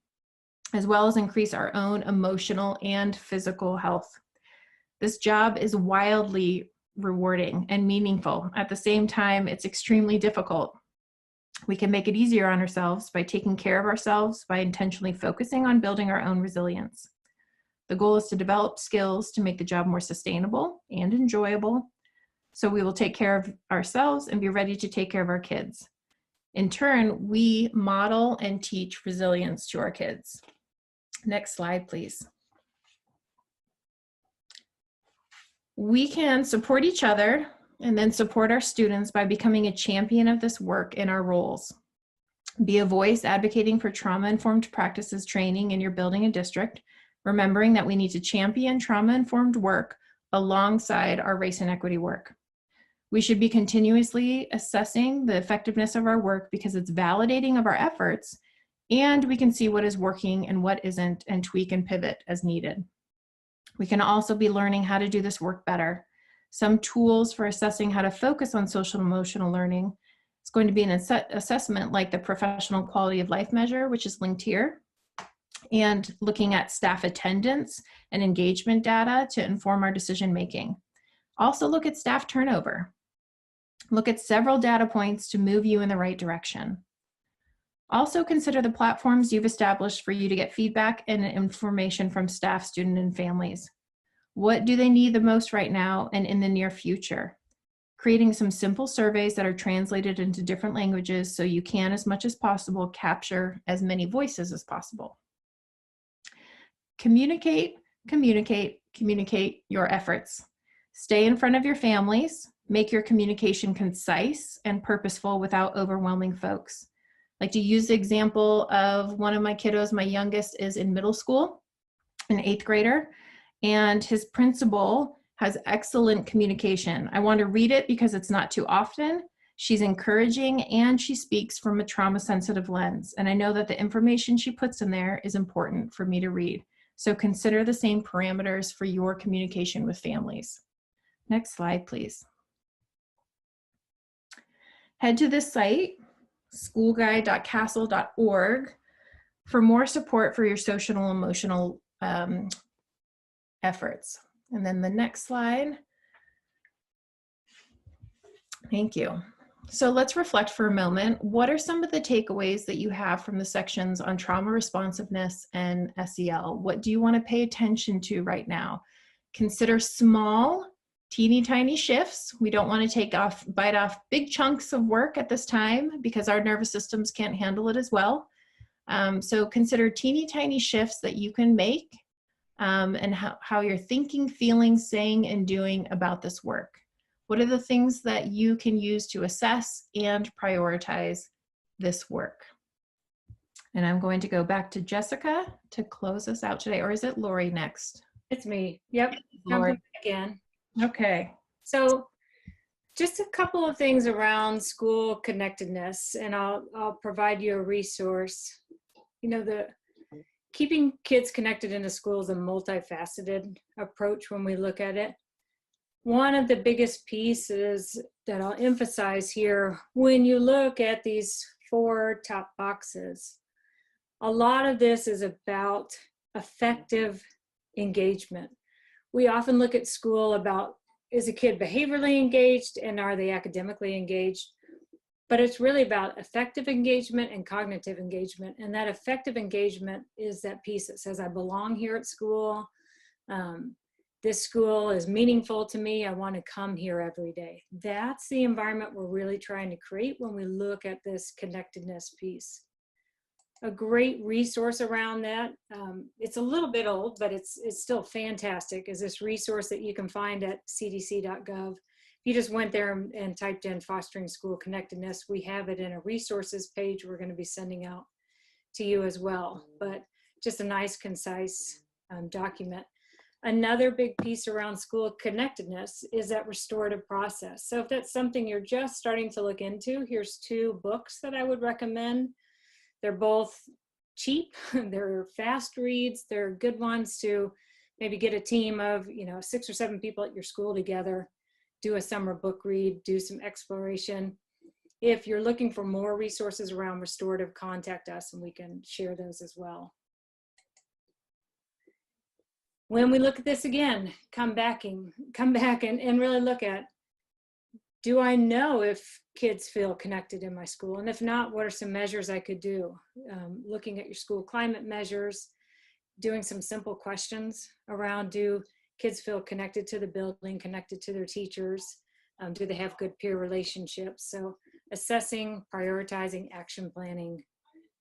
as well as increase our own emotional and physical health. This job is wildly rewarding and meaningful. At the same time, it's extremely difficult. We can make it easier on ourselves by taking care of ourselves, by intentionally focusing on building our own resilience. The goal is to develop skills to make the job more sustainable and enjoyable, so we will take care of ourselves and be ready to take care of our kids. In turn, we model and teach resilience to our kids. Next slide, please. We can support each other and then support our students by becoming a champion of this work in our roles. Be a voice advocating for trauma-informed practices training in your building and district, remembering that we need to champion trauma-informed work alongside our race and equity work. We should be continuously assessing the effectiveness of our work because it's validating of our efforts, and we can see what is working and what isn't and tweak and pivot as needed. We can also be learning how to do this work better. Some tools for assessing how to focus on social and emotional learning. It's going to be an assessment like the Professional Quality of Life Measure, which is linked here, and looking at staff attendance and engagement data to inform our decision making. Also look at staff turnover. Look at several data points to move you in the right direction. Also consider the platforms you've established for you to get feedback and information from staff, student, and families. What do they need the most right now and in the near future? Creating some simple surveys that are translated into different languages so you can, as much as possible, capture as many voices as possible. Communicate, communicate, communicate your efforts. Stay in front of your families. Make your communication concise and purposeful without overwhelming folks. I like to use the example of one of my kiddos. My youngest is in middle school, an 8th grader, and his principal has excellent communication. I want to read it because it's not too often. She's encouraging and she speaks from a trauma-sensitive lens. And I know that the information she puts in there is important for me to read. So consider the same parameters for your communication with families. Next slide, please. Head to this site, schoolguide.castle.org, for more support for your social and emotional efforts. And then the next slide. Thank you. So let's reflect for a moment. What are some of the takeaways that you have from the sections on trauma responsiveness and SEL? What do you want to pay attention to right now? Consider small, teeny tiny shifts. We don't want to bite off big chunks of work at this time because our nervous systems can't handle it as well. So consider teeny tiny shifts that you can make and how you're thinking, feeling, saying, and doing about this work. What are the things that you can use to assess and prioritize this work? And I'm going to go back to Jessica to close us out today. Or is it Lori next? It's me. Yep. Lori. Jumping back in. Okay. So just a couple of things around school connectedness, and I'll provide you a resource. You know, keeping kids connected in a school is a multifaceted approach when we look at it. One of the biggest pieces that I'll emphasize here, when you look at these 4 top boxes, a lot of this is about effective engagement. We often look at school about, is a kid behaviorally engaged and are they academically engaged? But it's really about effective engagement and cognitive engagement. And that effective engagement is that piece that says, I belong here at school. This school is meaningful to me. I want to come here every day. That's the environment we're really trying to create when we look at this connectedness piece. A great resource around that, it's a little bit old, but it's still fantastic, is this resource that you can find at cdc.gov. If you just went there and typed in fostering school connectedness, we have it in a resources page we're going to be sending out to you as well. But just a nice, concise document. Another big piece around school connectedness is that restorative process. So if that's something you're just starting to look into, here's 2 books that I would recommend. They're both cheap, they're fast reads, they're good ones to maybe get a team of 6 or 7 people at your school together, do a summer book read, do some exploration. If you're looking for more resources around restorative, contact us and we can share those as well. When we look at this again, come back and really look at, do I know if kids feel connected in my school? And if not, what are some measures I could do? Looking at your school climate measures, doing some simple questions around, do kids feel connected to the building, connected to their teachers? Do they have good peer relationships? So assessing, prioritizing, action planning,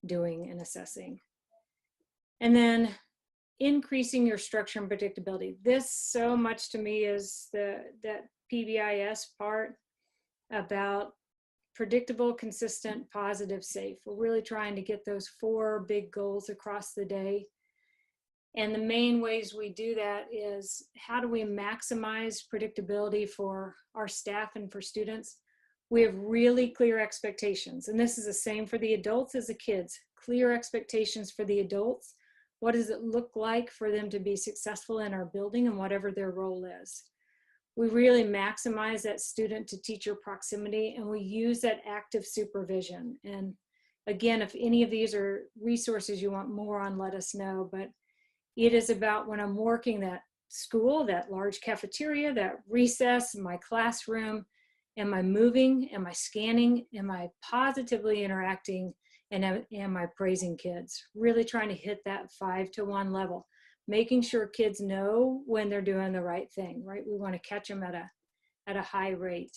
doing and assessing. And then increasing your structure and predictability. This so much to me is that PBIS part about predictable, consistent, positive, safe. We're really trying to get those 4 big goals across the day. And the main ways we do that is, how do we maximize predictability for our staff and for students? We have really clear expectations. And this is the same for the adults as the kids. Clear expectations for the adults. What does it look like for them to be successful in our building and whatever their role is? We really maximize that student to teacher proximity, and we use that active supervision. And again, if any of these are resources you want more on, let us know. But it is about, when I'm working that school, that large cafeteria, that recess, my classroom, Am I moving? Am I scanning? Am I positively interacting? And am I praising kids? Really trying to hit that 5-to-1 level, making sure kids know when they're doing the right thing, right? We want to catch them at a high rate.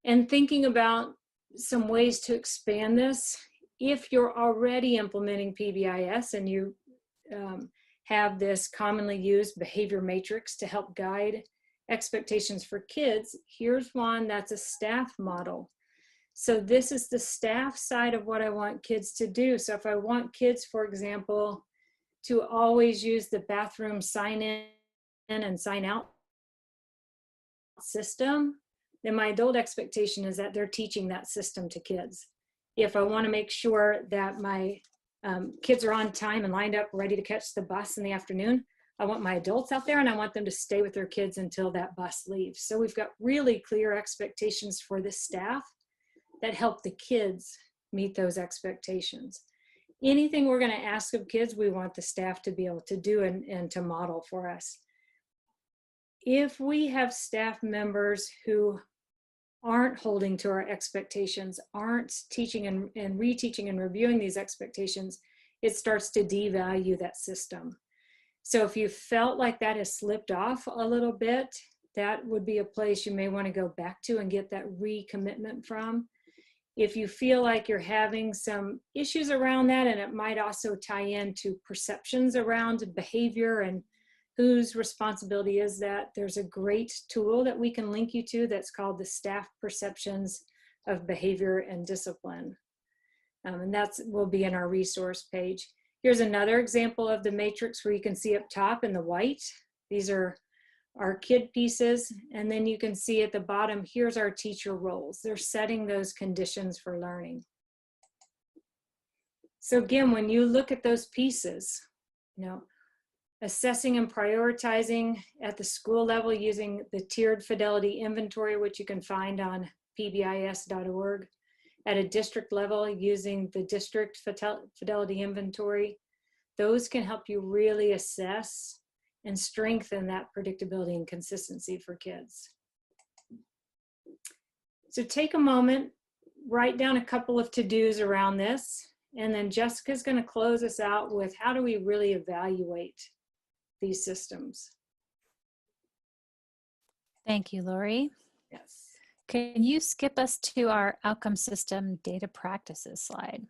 And thinking about some ways to expand this, if you're already implementing PBIS and you have this commonly used behavior matrix to help guide expectations for kids, here's one that's a staff model. So this is the staff side of what I want kids to do. So if I want kids, for example, to always use the bathroom sign in and sign out system, then my adult expectation is that they're teaching that system to kids. If I want to make sure that my kids are on time and lined up ready to catch the bus in the afternoon, I want my adults out there and I want them to stay with their kids until that bus leaves. So we've got really clear expectations for the staff that help the kids meet those expectations. Anything we're going to ask of kids, we want the staff to be able to do and to model for us. If we have staff members who aren't holding to our expectations, aren't teaching and reteaching and reviewing these expectations, it starts to devalue that system. So if you felt like that has slipped off a little bit, that would be a place you may want to go back to and get that recommitment from. If you feel like you're having some issues around that, and it might also tie into perceptions around behavior and whose responsibility is that, there's a great tool that we can link you to that's called the Staff Perceptions of Behavior and Discipline. And that will be in our resource page. Here's another example of the matrix where you can see up top in the white, these are our kid pieces, and then you can see at the bottom, here's our teacher roles. They're setting those conditions for learning. So again, when you look at those pieces, you know, assessing and prioritizing at the school level using the tiered fidelity inventory, which you can find on pbis.org. At a district level using the district fidelity inventory, those can help you really assess and strengthen that predictability and consistency for kids. So take a moment, write down a couple of to-dos around this, and then Jessica's going to close us out with how do we really evaluate these systems. Thank you, Lori. Yes. Can you skip us to our outcome system data practices slide?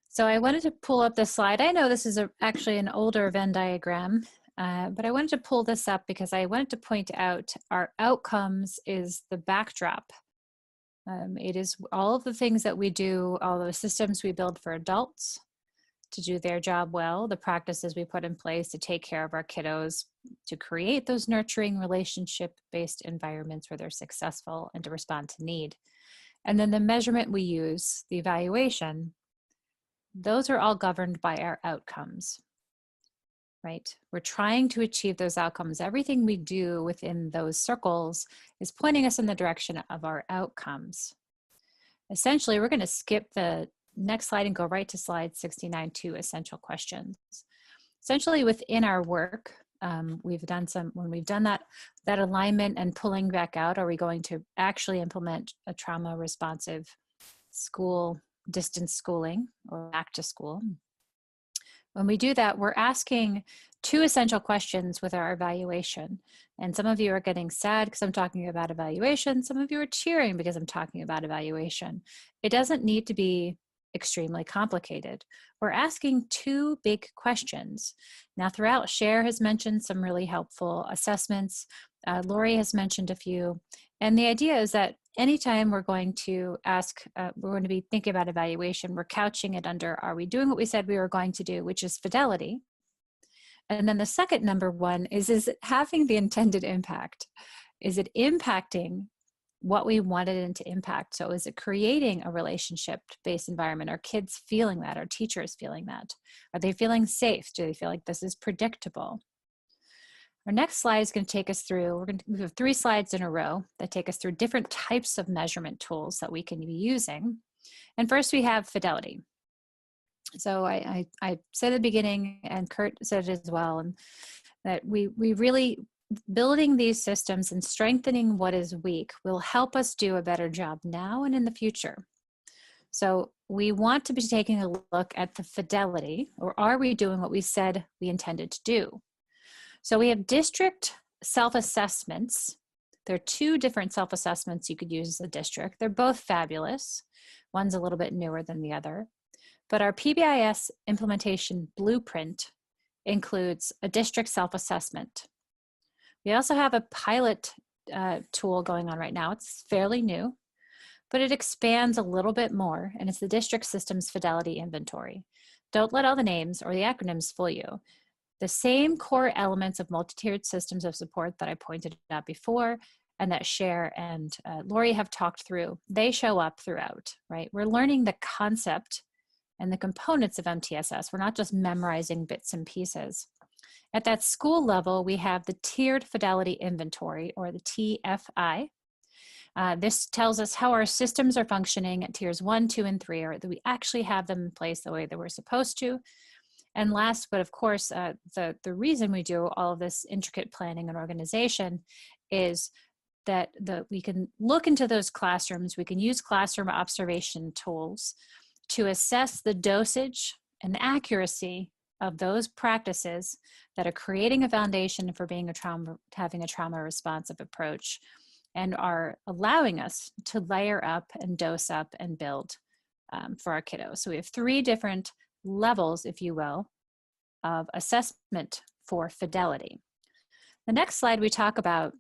So I wanted to pull up this slide. I know this is actually an older Venn diagram, but I wanted to pull this up because I wanted to point out our outcomes is the backdrop. It is all of the things that we do, all the systems we build for adults to do their job well, the practices we put in place to take care of our kiddos, to create those nurturing relationship-based environments where they're successful and to respond to need. And then the measurement we use, the evaluation, those are all governed by our outcomes, right? We're trying to achieve those outcomes. Everything we do within those circles is pointing us in the direction of our outcomes. Essentially, we're going to skip the next slide and go right to slide 69 to essential questions. Essentially, within our work, we've done when we've done that alignment and pulling back out, are we going to actually implement a trauma responsive school, distance schooling or back to school? When we do that, we're asking 2 essential questions with our evaluation. And some of you are getting sad because I'm talking about evaluation. Some of you are cheering because I'm talking about evaluation. It doesn't need to be extremely complicated. We're asking 2 big questions. Now throughout, Cher has mentioned some really helpful assessments. Lori has mentioned a few. And the idea is that anytime we're going to ask, we're going to be thinking about evaluation, we're couching it under, are we doing what we said we were going to do, which is fidelity? And then the second number one is it having the intended impact? Is it impacting what we wanted it to impact? So is it creating a relationship-based environment? Are kids feeling that? Are teachers feeling that? Are they feeling safe? Do they feel like this is predictable? Our next slide is going to take us through, we have 3 slides in a row that take us through different types of measurement tools that we can be using. And first we have fidelity. So I said at the beginning, and Kurt said it as well, and that we really building these systems and strengthening what is weak will help us do a better job now and in the future. So we want to be taking a look at the fidelity, or are we doing what we said we intended to do? So we have district self-assessments. There are two different self-assessments you could use as a district. They're both fabulous. One's a little bit newer than the other. But our PBIS implementation blueprint includes a district self-assessment. We also have a pilot tool going on right now. It's fairly new, but it expands a little bit more, and it's the District Systems Fidelity Inventory. Don't let all the names or the acronyms fool you. The same core elements of multi-tiered systems of support that I pointed out before and that Cher and Lori have talked through, they show up throughout, right? We're learning the concept and the components of MTSS. We're not just memorizing bits and pieces. At that school level, we have the Tiered Fidelity Inventory, or the TFI. This tells us how our systems are functioning at tiers 1, 2, and 3, or that we actually have them in place the way that we're supposed to. And last, but of course, the reason we do all of this intricate planning and organization is that we can look into those classrooms, we can use classroom observation tools to assess the dosage and accuracy of those practices that are creating a foundation for having a trauma responsive approach, and are allowing us to layer up and dose up and build for our kiddos. So we have 3 different levels, if you will, of assessment for fidelity. The next slide, we talk about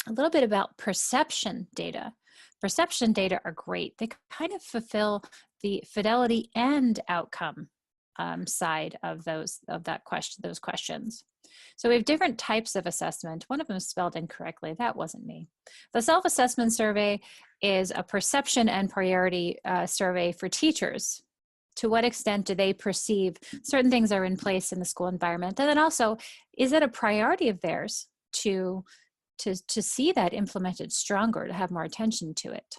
a little bit about perception data. Perception data are great. They kind of fulfill the fidelity and outcome side of those questions. So we have different types of assessment. One of them is spelled incorrectly. That wasn't me. The self-assessment survey is a perception and priority survey for teachers. To what extent do they perceive certain things are in place in the school environment? And then also, is it a priority of theirs to see that implemented stronger, to have more attention to it?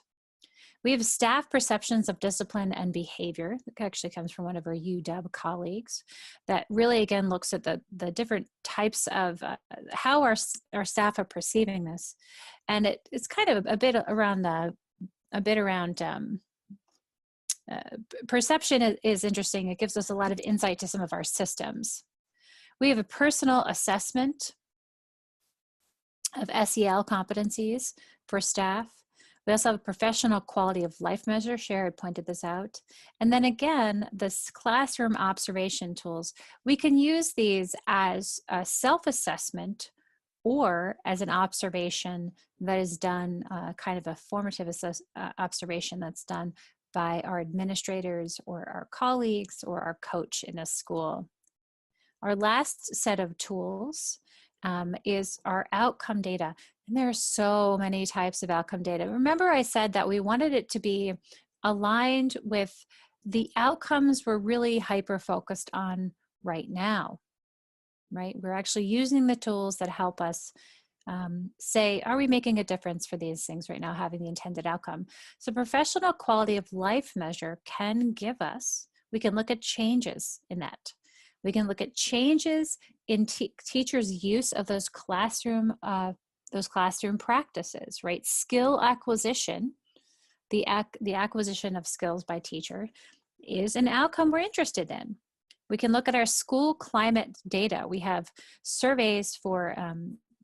We have staff perceptions of discipline and behavior. That actually comes from one of our UW colleagues that really, again, looks at the different types of how our staff are perceiving this. And it's kind of a bit around perception is interesting. It gives us a lot of insight to some of our systems. We have a personal assessment of SEL competencies for staff. We also have a professional quality of life measure. Cher had pointed this out. And then again, this classroom observation tools, we can use these as a self-assessment or as an observation that is done, kind of a formative observation that's done by our administrators or our colleagues or our coach in a school. Our last set of tools is our outcome data. And there are so many types of outcome data. Remember I said that we wanted it to be aligned with the outcomes we're really hyper-focused on right now, right? We're actually using the tools that help us say, are we making a difference for these things right now, having the intended outcome? So professional quality of life measure can give us, we can look at changes in that. We can look at changes in teachers' use of those classroom practices, right? Skill acquisition, the acquisition of skills by teacher is an outcome we're interested in. We can look at our school climate data. We have surveys for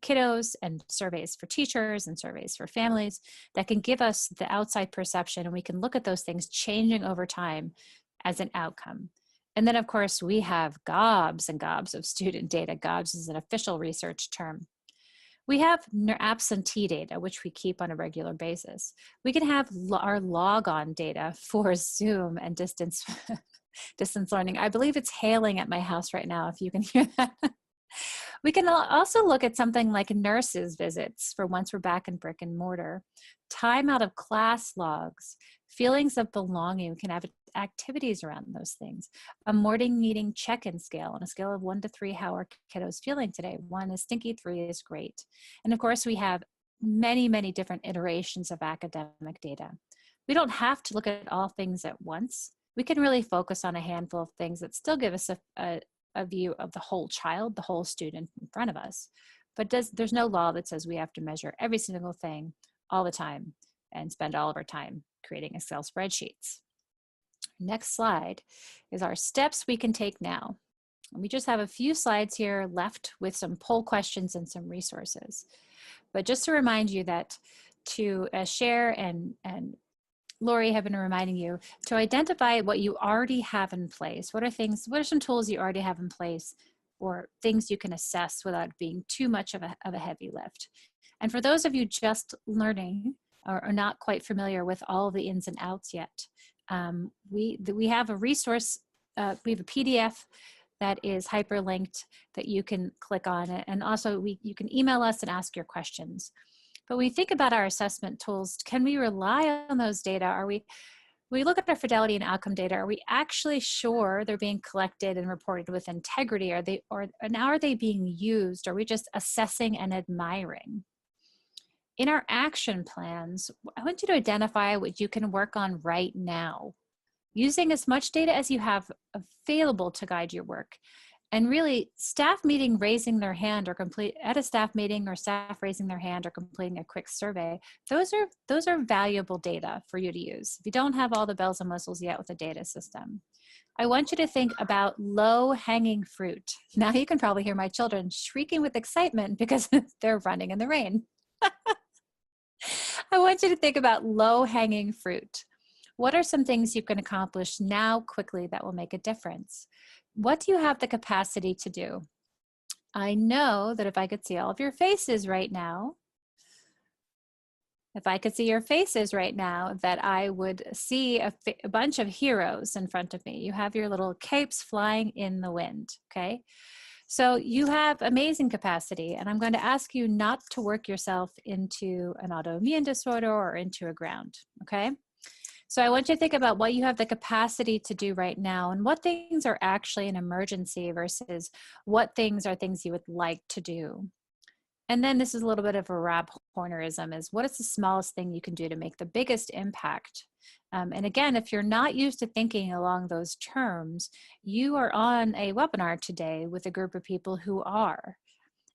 kiddos and surveys for teachers and surveys for families that can give us the outside perception, and we can look at those things changing over time as an outcome. And then of course we have gobs and gobs of student data. Gobs is an official research term. We have absentee data, which we keep on a regular basis. We can have our log-on data for Zoom and distance learning. I believe it's hailing at my house right now, if you can hear that. We can also look at something like nurses' visits for once we're back in brick and mortar, time out of class logs, feelings of belonging. We can have activities around those things. A morning meeting check-in scale, on a scale of 1 to 3, how are kiddos feeling today? 1 is stinky, 3 is great. And of course, we have many, many different iterations of academic data. We don't have to look at all things at once. We can really focus on a handful of things that still give us a view of the whole child, the whole student in front of us. but there's no law that says we have to measure every single thing all the time and spend all of our time creating Excel spreadsheets. Next slide is our steps we can take now. And we just have a few slides here left with some poll questions and some resources. But just to remind you that to share and Lori have been reminding you to identify what you already have in place. What are some tools you already have in place or things you can assess without being too much of a heavy lift? And for those of you just learning or not quite familiar with all the ins and outs yet, we have a resource, we have a PDF that is hyperlinked that you can click on it. And also you can email us and ask your questions. But when we think about our assessment tools, can we rely on those data? We look at our fidelity and outcome data, are we actually sure they're being collected and reported with integrity? And how are they being used? Are we just assessing and admiring? In our action plans, I want you to identify what you can work on right now, using as much data as you have available to guide your work. And really, staff meeting raising their hand or at a staff meeting or staff raising their hand or completing a quick survey, those are valuable data for you to use. If you don't have all the bells and whistles yet with the data system, I want you to think about low-hanging fruit. Now you can probably hear my children shrieking with excitement because they're running in the rain. I want you to think about low-hanging fruit. What are some things you can accomplish now quickly that will make a difference? What do you have the capacity to do? I know that if I could see all of your faces right now, that I would see a bunch of heroes in front of me. You have your little capes flying in the wind, okay? So you have amazing capacity, and I'm going to ask you not to work yourself into an autoimmune disorder or into a ground, okay? So I want you to think about what you have the capacity to do right now and what things are actually an emergency versus what things are things you would like to do. And then this is a little bit of a Rob Hornerism, is what is the smallest thing you can do to make the biggest impact? And again, if you're not used to thinking along those terms, you are on a webinar today with a group of people who are.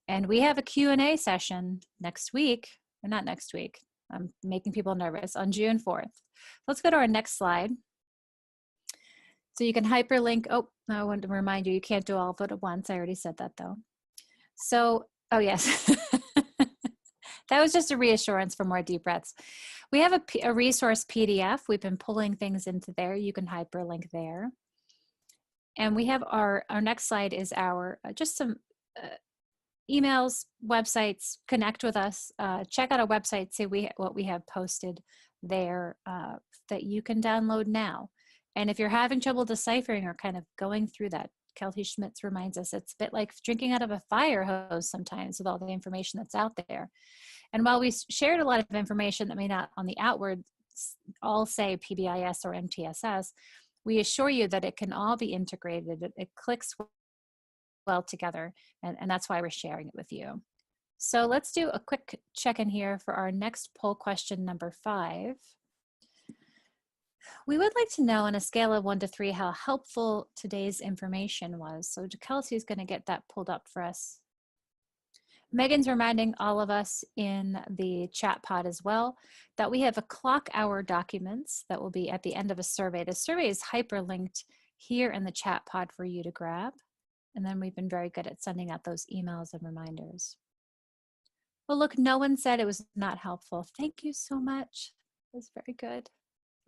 And we have a Q&A session next week, or not next week, I'm making people nervous, on June 4th. Let's go to our next slide. So you can hyperlink, oh, I want to remind you, you can't do all of it at once. I already said that though. So, oh yes, that was just a reassurance for more deep breaths. We have a resource PDF. We've been pulling things into there. You can hyperlink there. And we have our next slide is our, just some emails, websites, connect with us, check out our website, see what we have posted there that you can download now. And if you're having trouble deciphering or kind of going through that, Kelty Schmitz reminds us it's a bit like drinking out of a fire hose sometimes with all the information that's out there. And while we shared a lot of information that may not on the outward all say PBIS or MTSS, we assure you that it can all be integrated. It clicks well together, and that's why we're sharing it with you. So let's do a quick check-in here for our next poll question, number 5. We would like to know on a scale of 1 to 3 how helpful today's information was. So Kelsey is going to get that pulled up for us. Megan's reminding all of us in the chat pod as well that we have a clock hour documents that will be at the end of a survey. The survey is hyperlinked here in the chat pod for you to grab. And then we've been very good at sending out those emails and reminders. Well, look, no one said it was not helpful. Thank you so much. It was very good.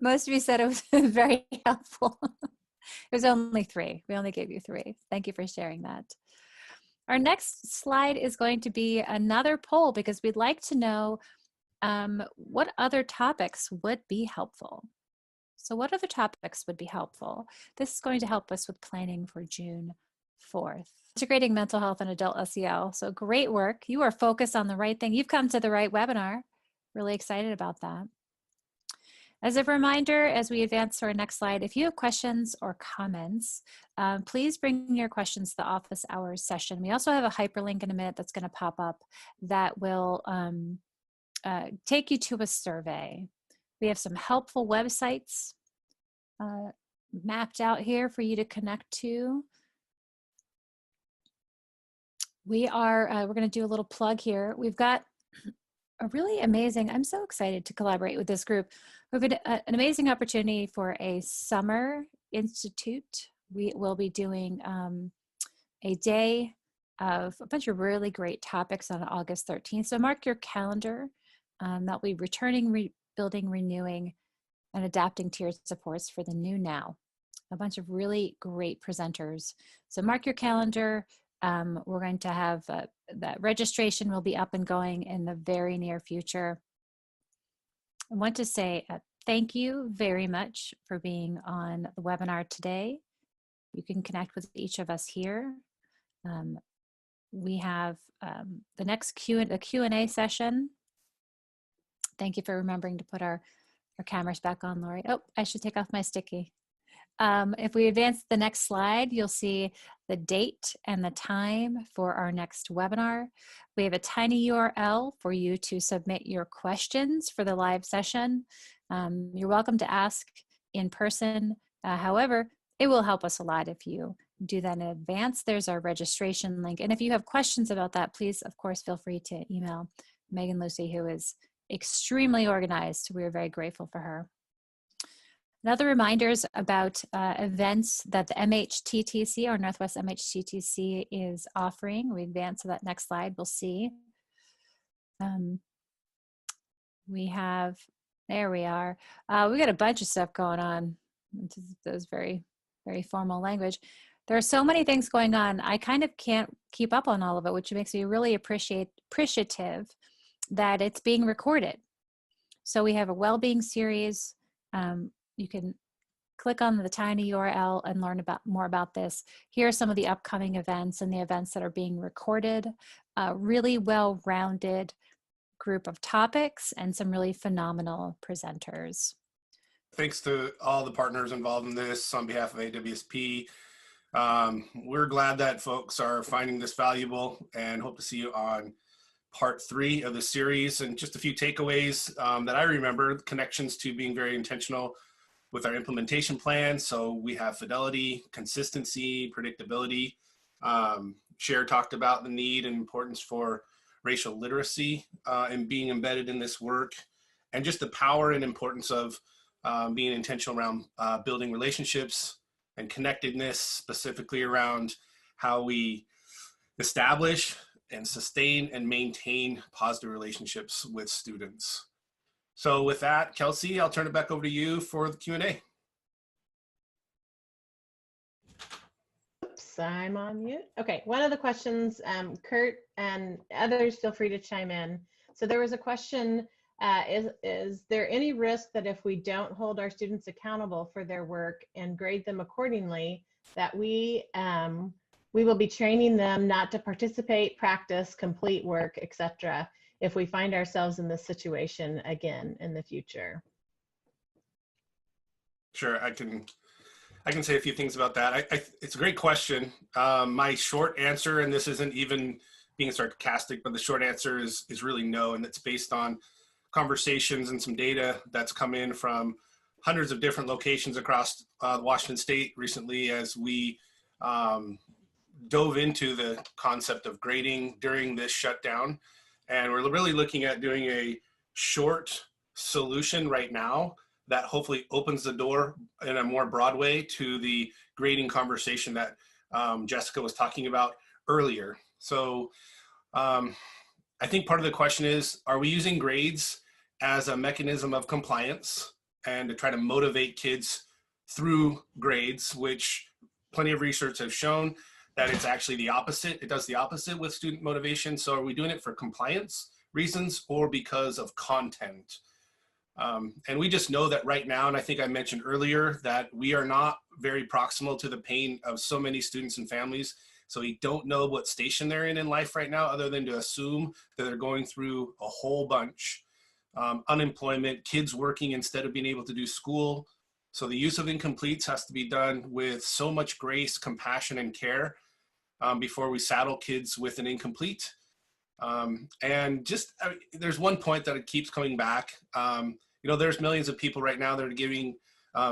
Most of you said it was very helpful. It was only 3. We only gave you 3. Thank you for sharing that. Our next slide is going to be another poll because we'd like to know what other topics would be helpful. So what other topics would be helpful? This is going to help us with planning for June 4th. Integrating mental health and adult SEL. So great work. You are focused on the right thing. You've come to the right webinar. Really excited about that. As a reminder, as we advance to our next slide, if you have questions or comments, please bring your questions to the office hours session. We also have a hyperlink in a minute that's going to pop up that will take you to a survey. We have some helpful websites mapped out here for you to connect to. we're going to do a little plug here. We've got a really amazing, I'm so excited to collaborate with this group. We've got an amazing opportunity for a summer institute. We will be doing a day of a bunch of really great topics on August 13th. So mark your calendar. That'll be returning, rebuilding, renewing, and adapting tiered supports for the new now. A bunch of really great presenters. So mark your calendar. We're going to have that registration will be up and going in the very near future. I want to say thank you very much for being on the webinar today. You can connect with each of us here. We have the next Q&A session. Thank you for remembering to put our cameras back on, Lori. Oh, I should take off my sticky. If we advance the next slide, you'll see the date and the time for our next webinar. We have a tiny URL for you to submit your questions for the live session. You're welcome to ask in person. However, it will help us a lot if you do that in advance. There's our registration link. And if you have questions about that, please, of course, feel free to email Megan Lucy, who is extremely organized. We are very grateful for her. Another reminders about events that the MHTTC, or Northwest MHTTC, is offering. We advance to that next slide, we'll see. We have, there we are. We got a bunch of stuff going on. Those very, very formal language. There are so many things going on. I kind of can't keep up on all of it, which makes me really appreciative that it's being recorded. So we have a well-being series. You can click on the tiny URL and learn more about this. Here are some of the upcoming events and the events that are being recorded. A really well-rounded group of topics and some really phenomenal presenters. Thanks to all the partners involved in this on behalf of AWSP. We're glad that folks are finding this valuable and hope to see you on part 3 of the series. And just a few takeaways that I remember, connections to being very intentional with our implementation plan. So we have fidelity, consistency, predictability. Cher talked about the need and importance for racial literacy and being embedded in this work, and just the power and importance of being intentional around building relationships and connectedness, specifically around how we establish and sustain and maintain positive relationships with students. So with that, Kelsey, I'll turn it back over to you for the Q&A. Oops, I'm on mute. Okay, one of the questions, Kurt and others, feel free to chime in. So there was a question, is there any risk that if we don't hold our students accountable for their work and grade them accordingly, that we will be training them not to participate, practice, complete work, etc., if we find ourselves in this situation again in the future? Sure, I can say a few things about that. It's a great question. My short answer, and this isn't even being sarcastic, but the short answer is really no, and it's based on conversations and some data that's come in from hundreds of different locations across Washington State recently, as we dove into the concept of grading during this shutdown. And we're really looking at doing a short solution right now that hopefully opens the door in a more broad way to the grading conversation that Jessica was talking about earlier. So I think part of the question is, are we using grades as a mechanism of compliance and to try to motivate kids through grades, which plenty of research have shown that it's actually the opposite. It does the opposite with student motivation. So are we doing it for compliance reasons or because of content? And we just know that right now, and I think I mentioned earlier, that we are not very proximal to the pain of so many students and families. So we don't know what station they're in life right now, other than to assume that they're going through a whole bunch. Unemployment, kids working instead of being able to do school. So the use of incompletes has to be done with so much grace, compassion, and care before we saddle kids with an incomplete. And just, there's one point that it keeps coming back. You know, there's millions of people right now that are giving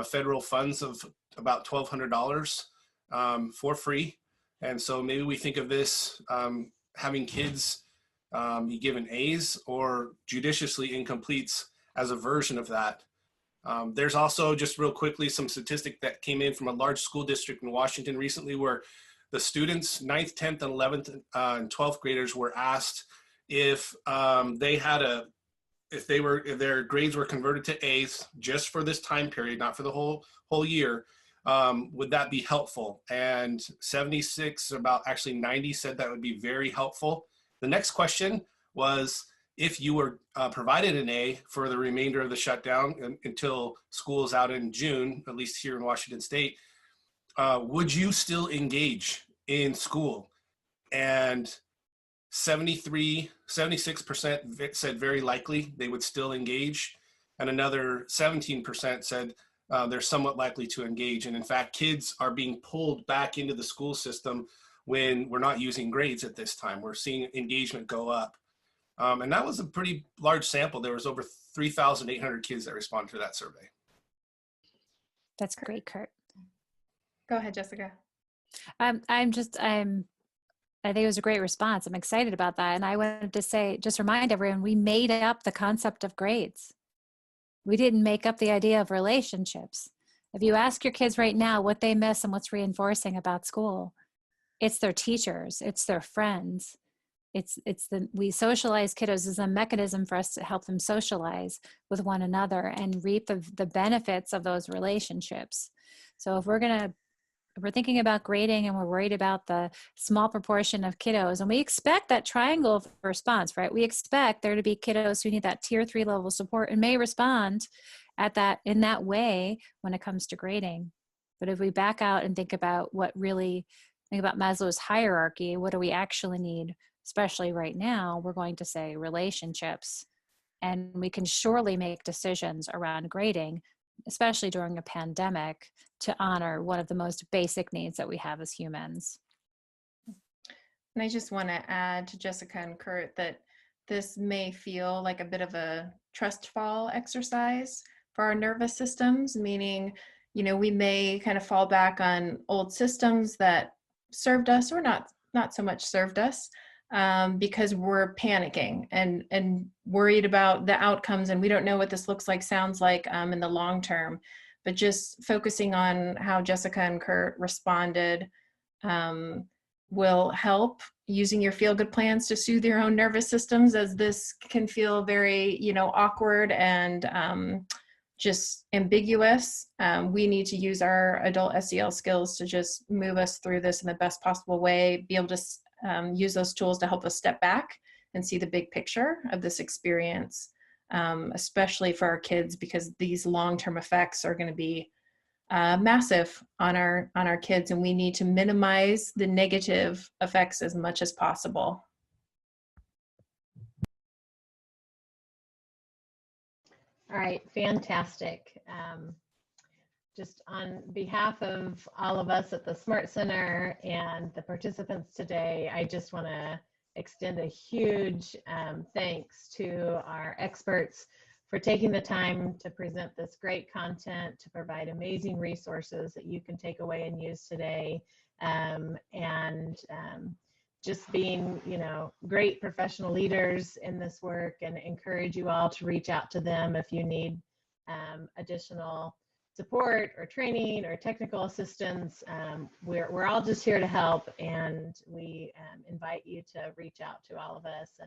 federal funds of about $1,200 for free. And so maybe we think of this having kids be given A's or judiciously incompletes as a version of that. There's also, just real quickly, some statistic that came in from a large school district in Washington recently, where the students, 9th, 10th, and 11th and 12th graders were asked if if their grades were converted to A's just for this time period, not for the whole year, would that be helpful? And 76, about actually 90, said that would be very helpful. The next question was, if you were provided an A for the remainder of the shutdown until school is out in June, at least here in Washington State, would you still engage in school? And 76% said very likely they would still engage. And another 17% said they're somewhat likely to engage. And in fact, kids are being pulled back into the school system when we're not using grades at this time. We're seeing engagement go up. And that was a pretty large sample. There was over 3,800 kids that responded to that survey. That's great, Kurt. Go ahead, Jessica. I think it was a great response. I'm excited about that. And I wanted to say, just remind everyone, we made up the concept of grades. We didn't make up the idea of relationships. If you ask your kids right now what they miss and what's reinforcing about school, it's their teachers, it's their friends. We socialize kiddos as a mechanism for us to help them socialize with one another and reap the benefits of those relationships. So if we're thinking about grading and we're worried about the small proportion of kiddos, and we expect that triangle of response, right? We expect there to be kiddos who need that tier 3 level support and may respond in that way when it comes to grading. But if we back out and think about Maslow's hierarchy, what do we actually need? Especially right now, we're going to say relationships. And we can surely make decisions around grading, especially during a pandemic, to honor one of the most basic needs that we have as humans. And I just want to add to Jessica and Kurt that this may feel like a bit of a trust fall exercise for our nervous systems, meaning, we may kind of fall back on old systems that served us or not so much served us. Because we're panicking and worried about the outcomes, and we don't know what this looks like, sounds like in the long term. But just focusing on how Jessica and Kurt responded will help, using your feel-good plans to soothe your own nervous systems, as this can feel very, awkward and just ambiguous. We need to use our adult SEL skills to just move us through this in the best possible way, be able to use those tools to help us step back and see the big picture of this experience, especially for our kids, because these long-term effects are going to be massive on our kids, and we need to minimize the negative effects as much as possible. All right, fantastic. Just on behalf of all of us at the Smart Center and the participants today, I just want to extend a huge thanks to our experts for taking the time to present this great content, to provide amazing resources that you can take away and use today, and just being, great professional leaders in this work, and encourage you all to reach out to them if you need additional support or training or technical assistance. We're all just here to help, and we invite you to reach out to all of us,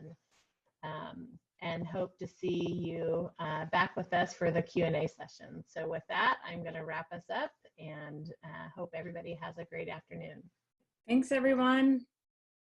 and hope to see you back with us for the Q&A session. So with that, I'm going to wrap us up, and hope everybody has a great afternoon. Thanks, everyone.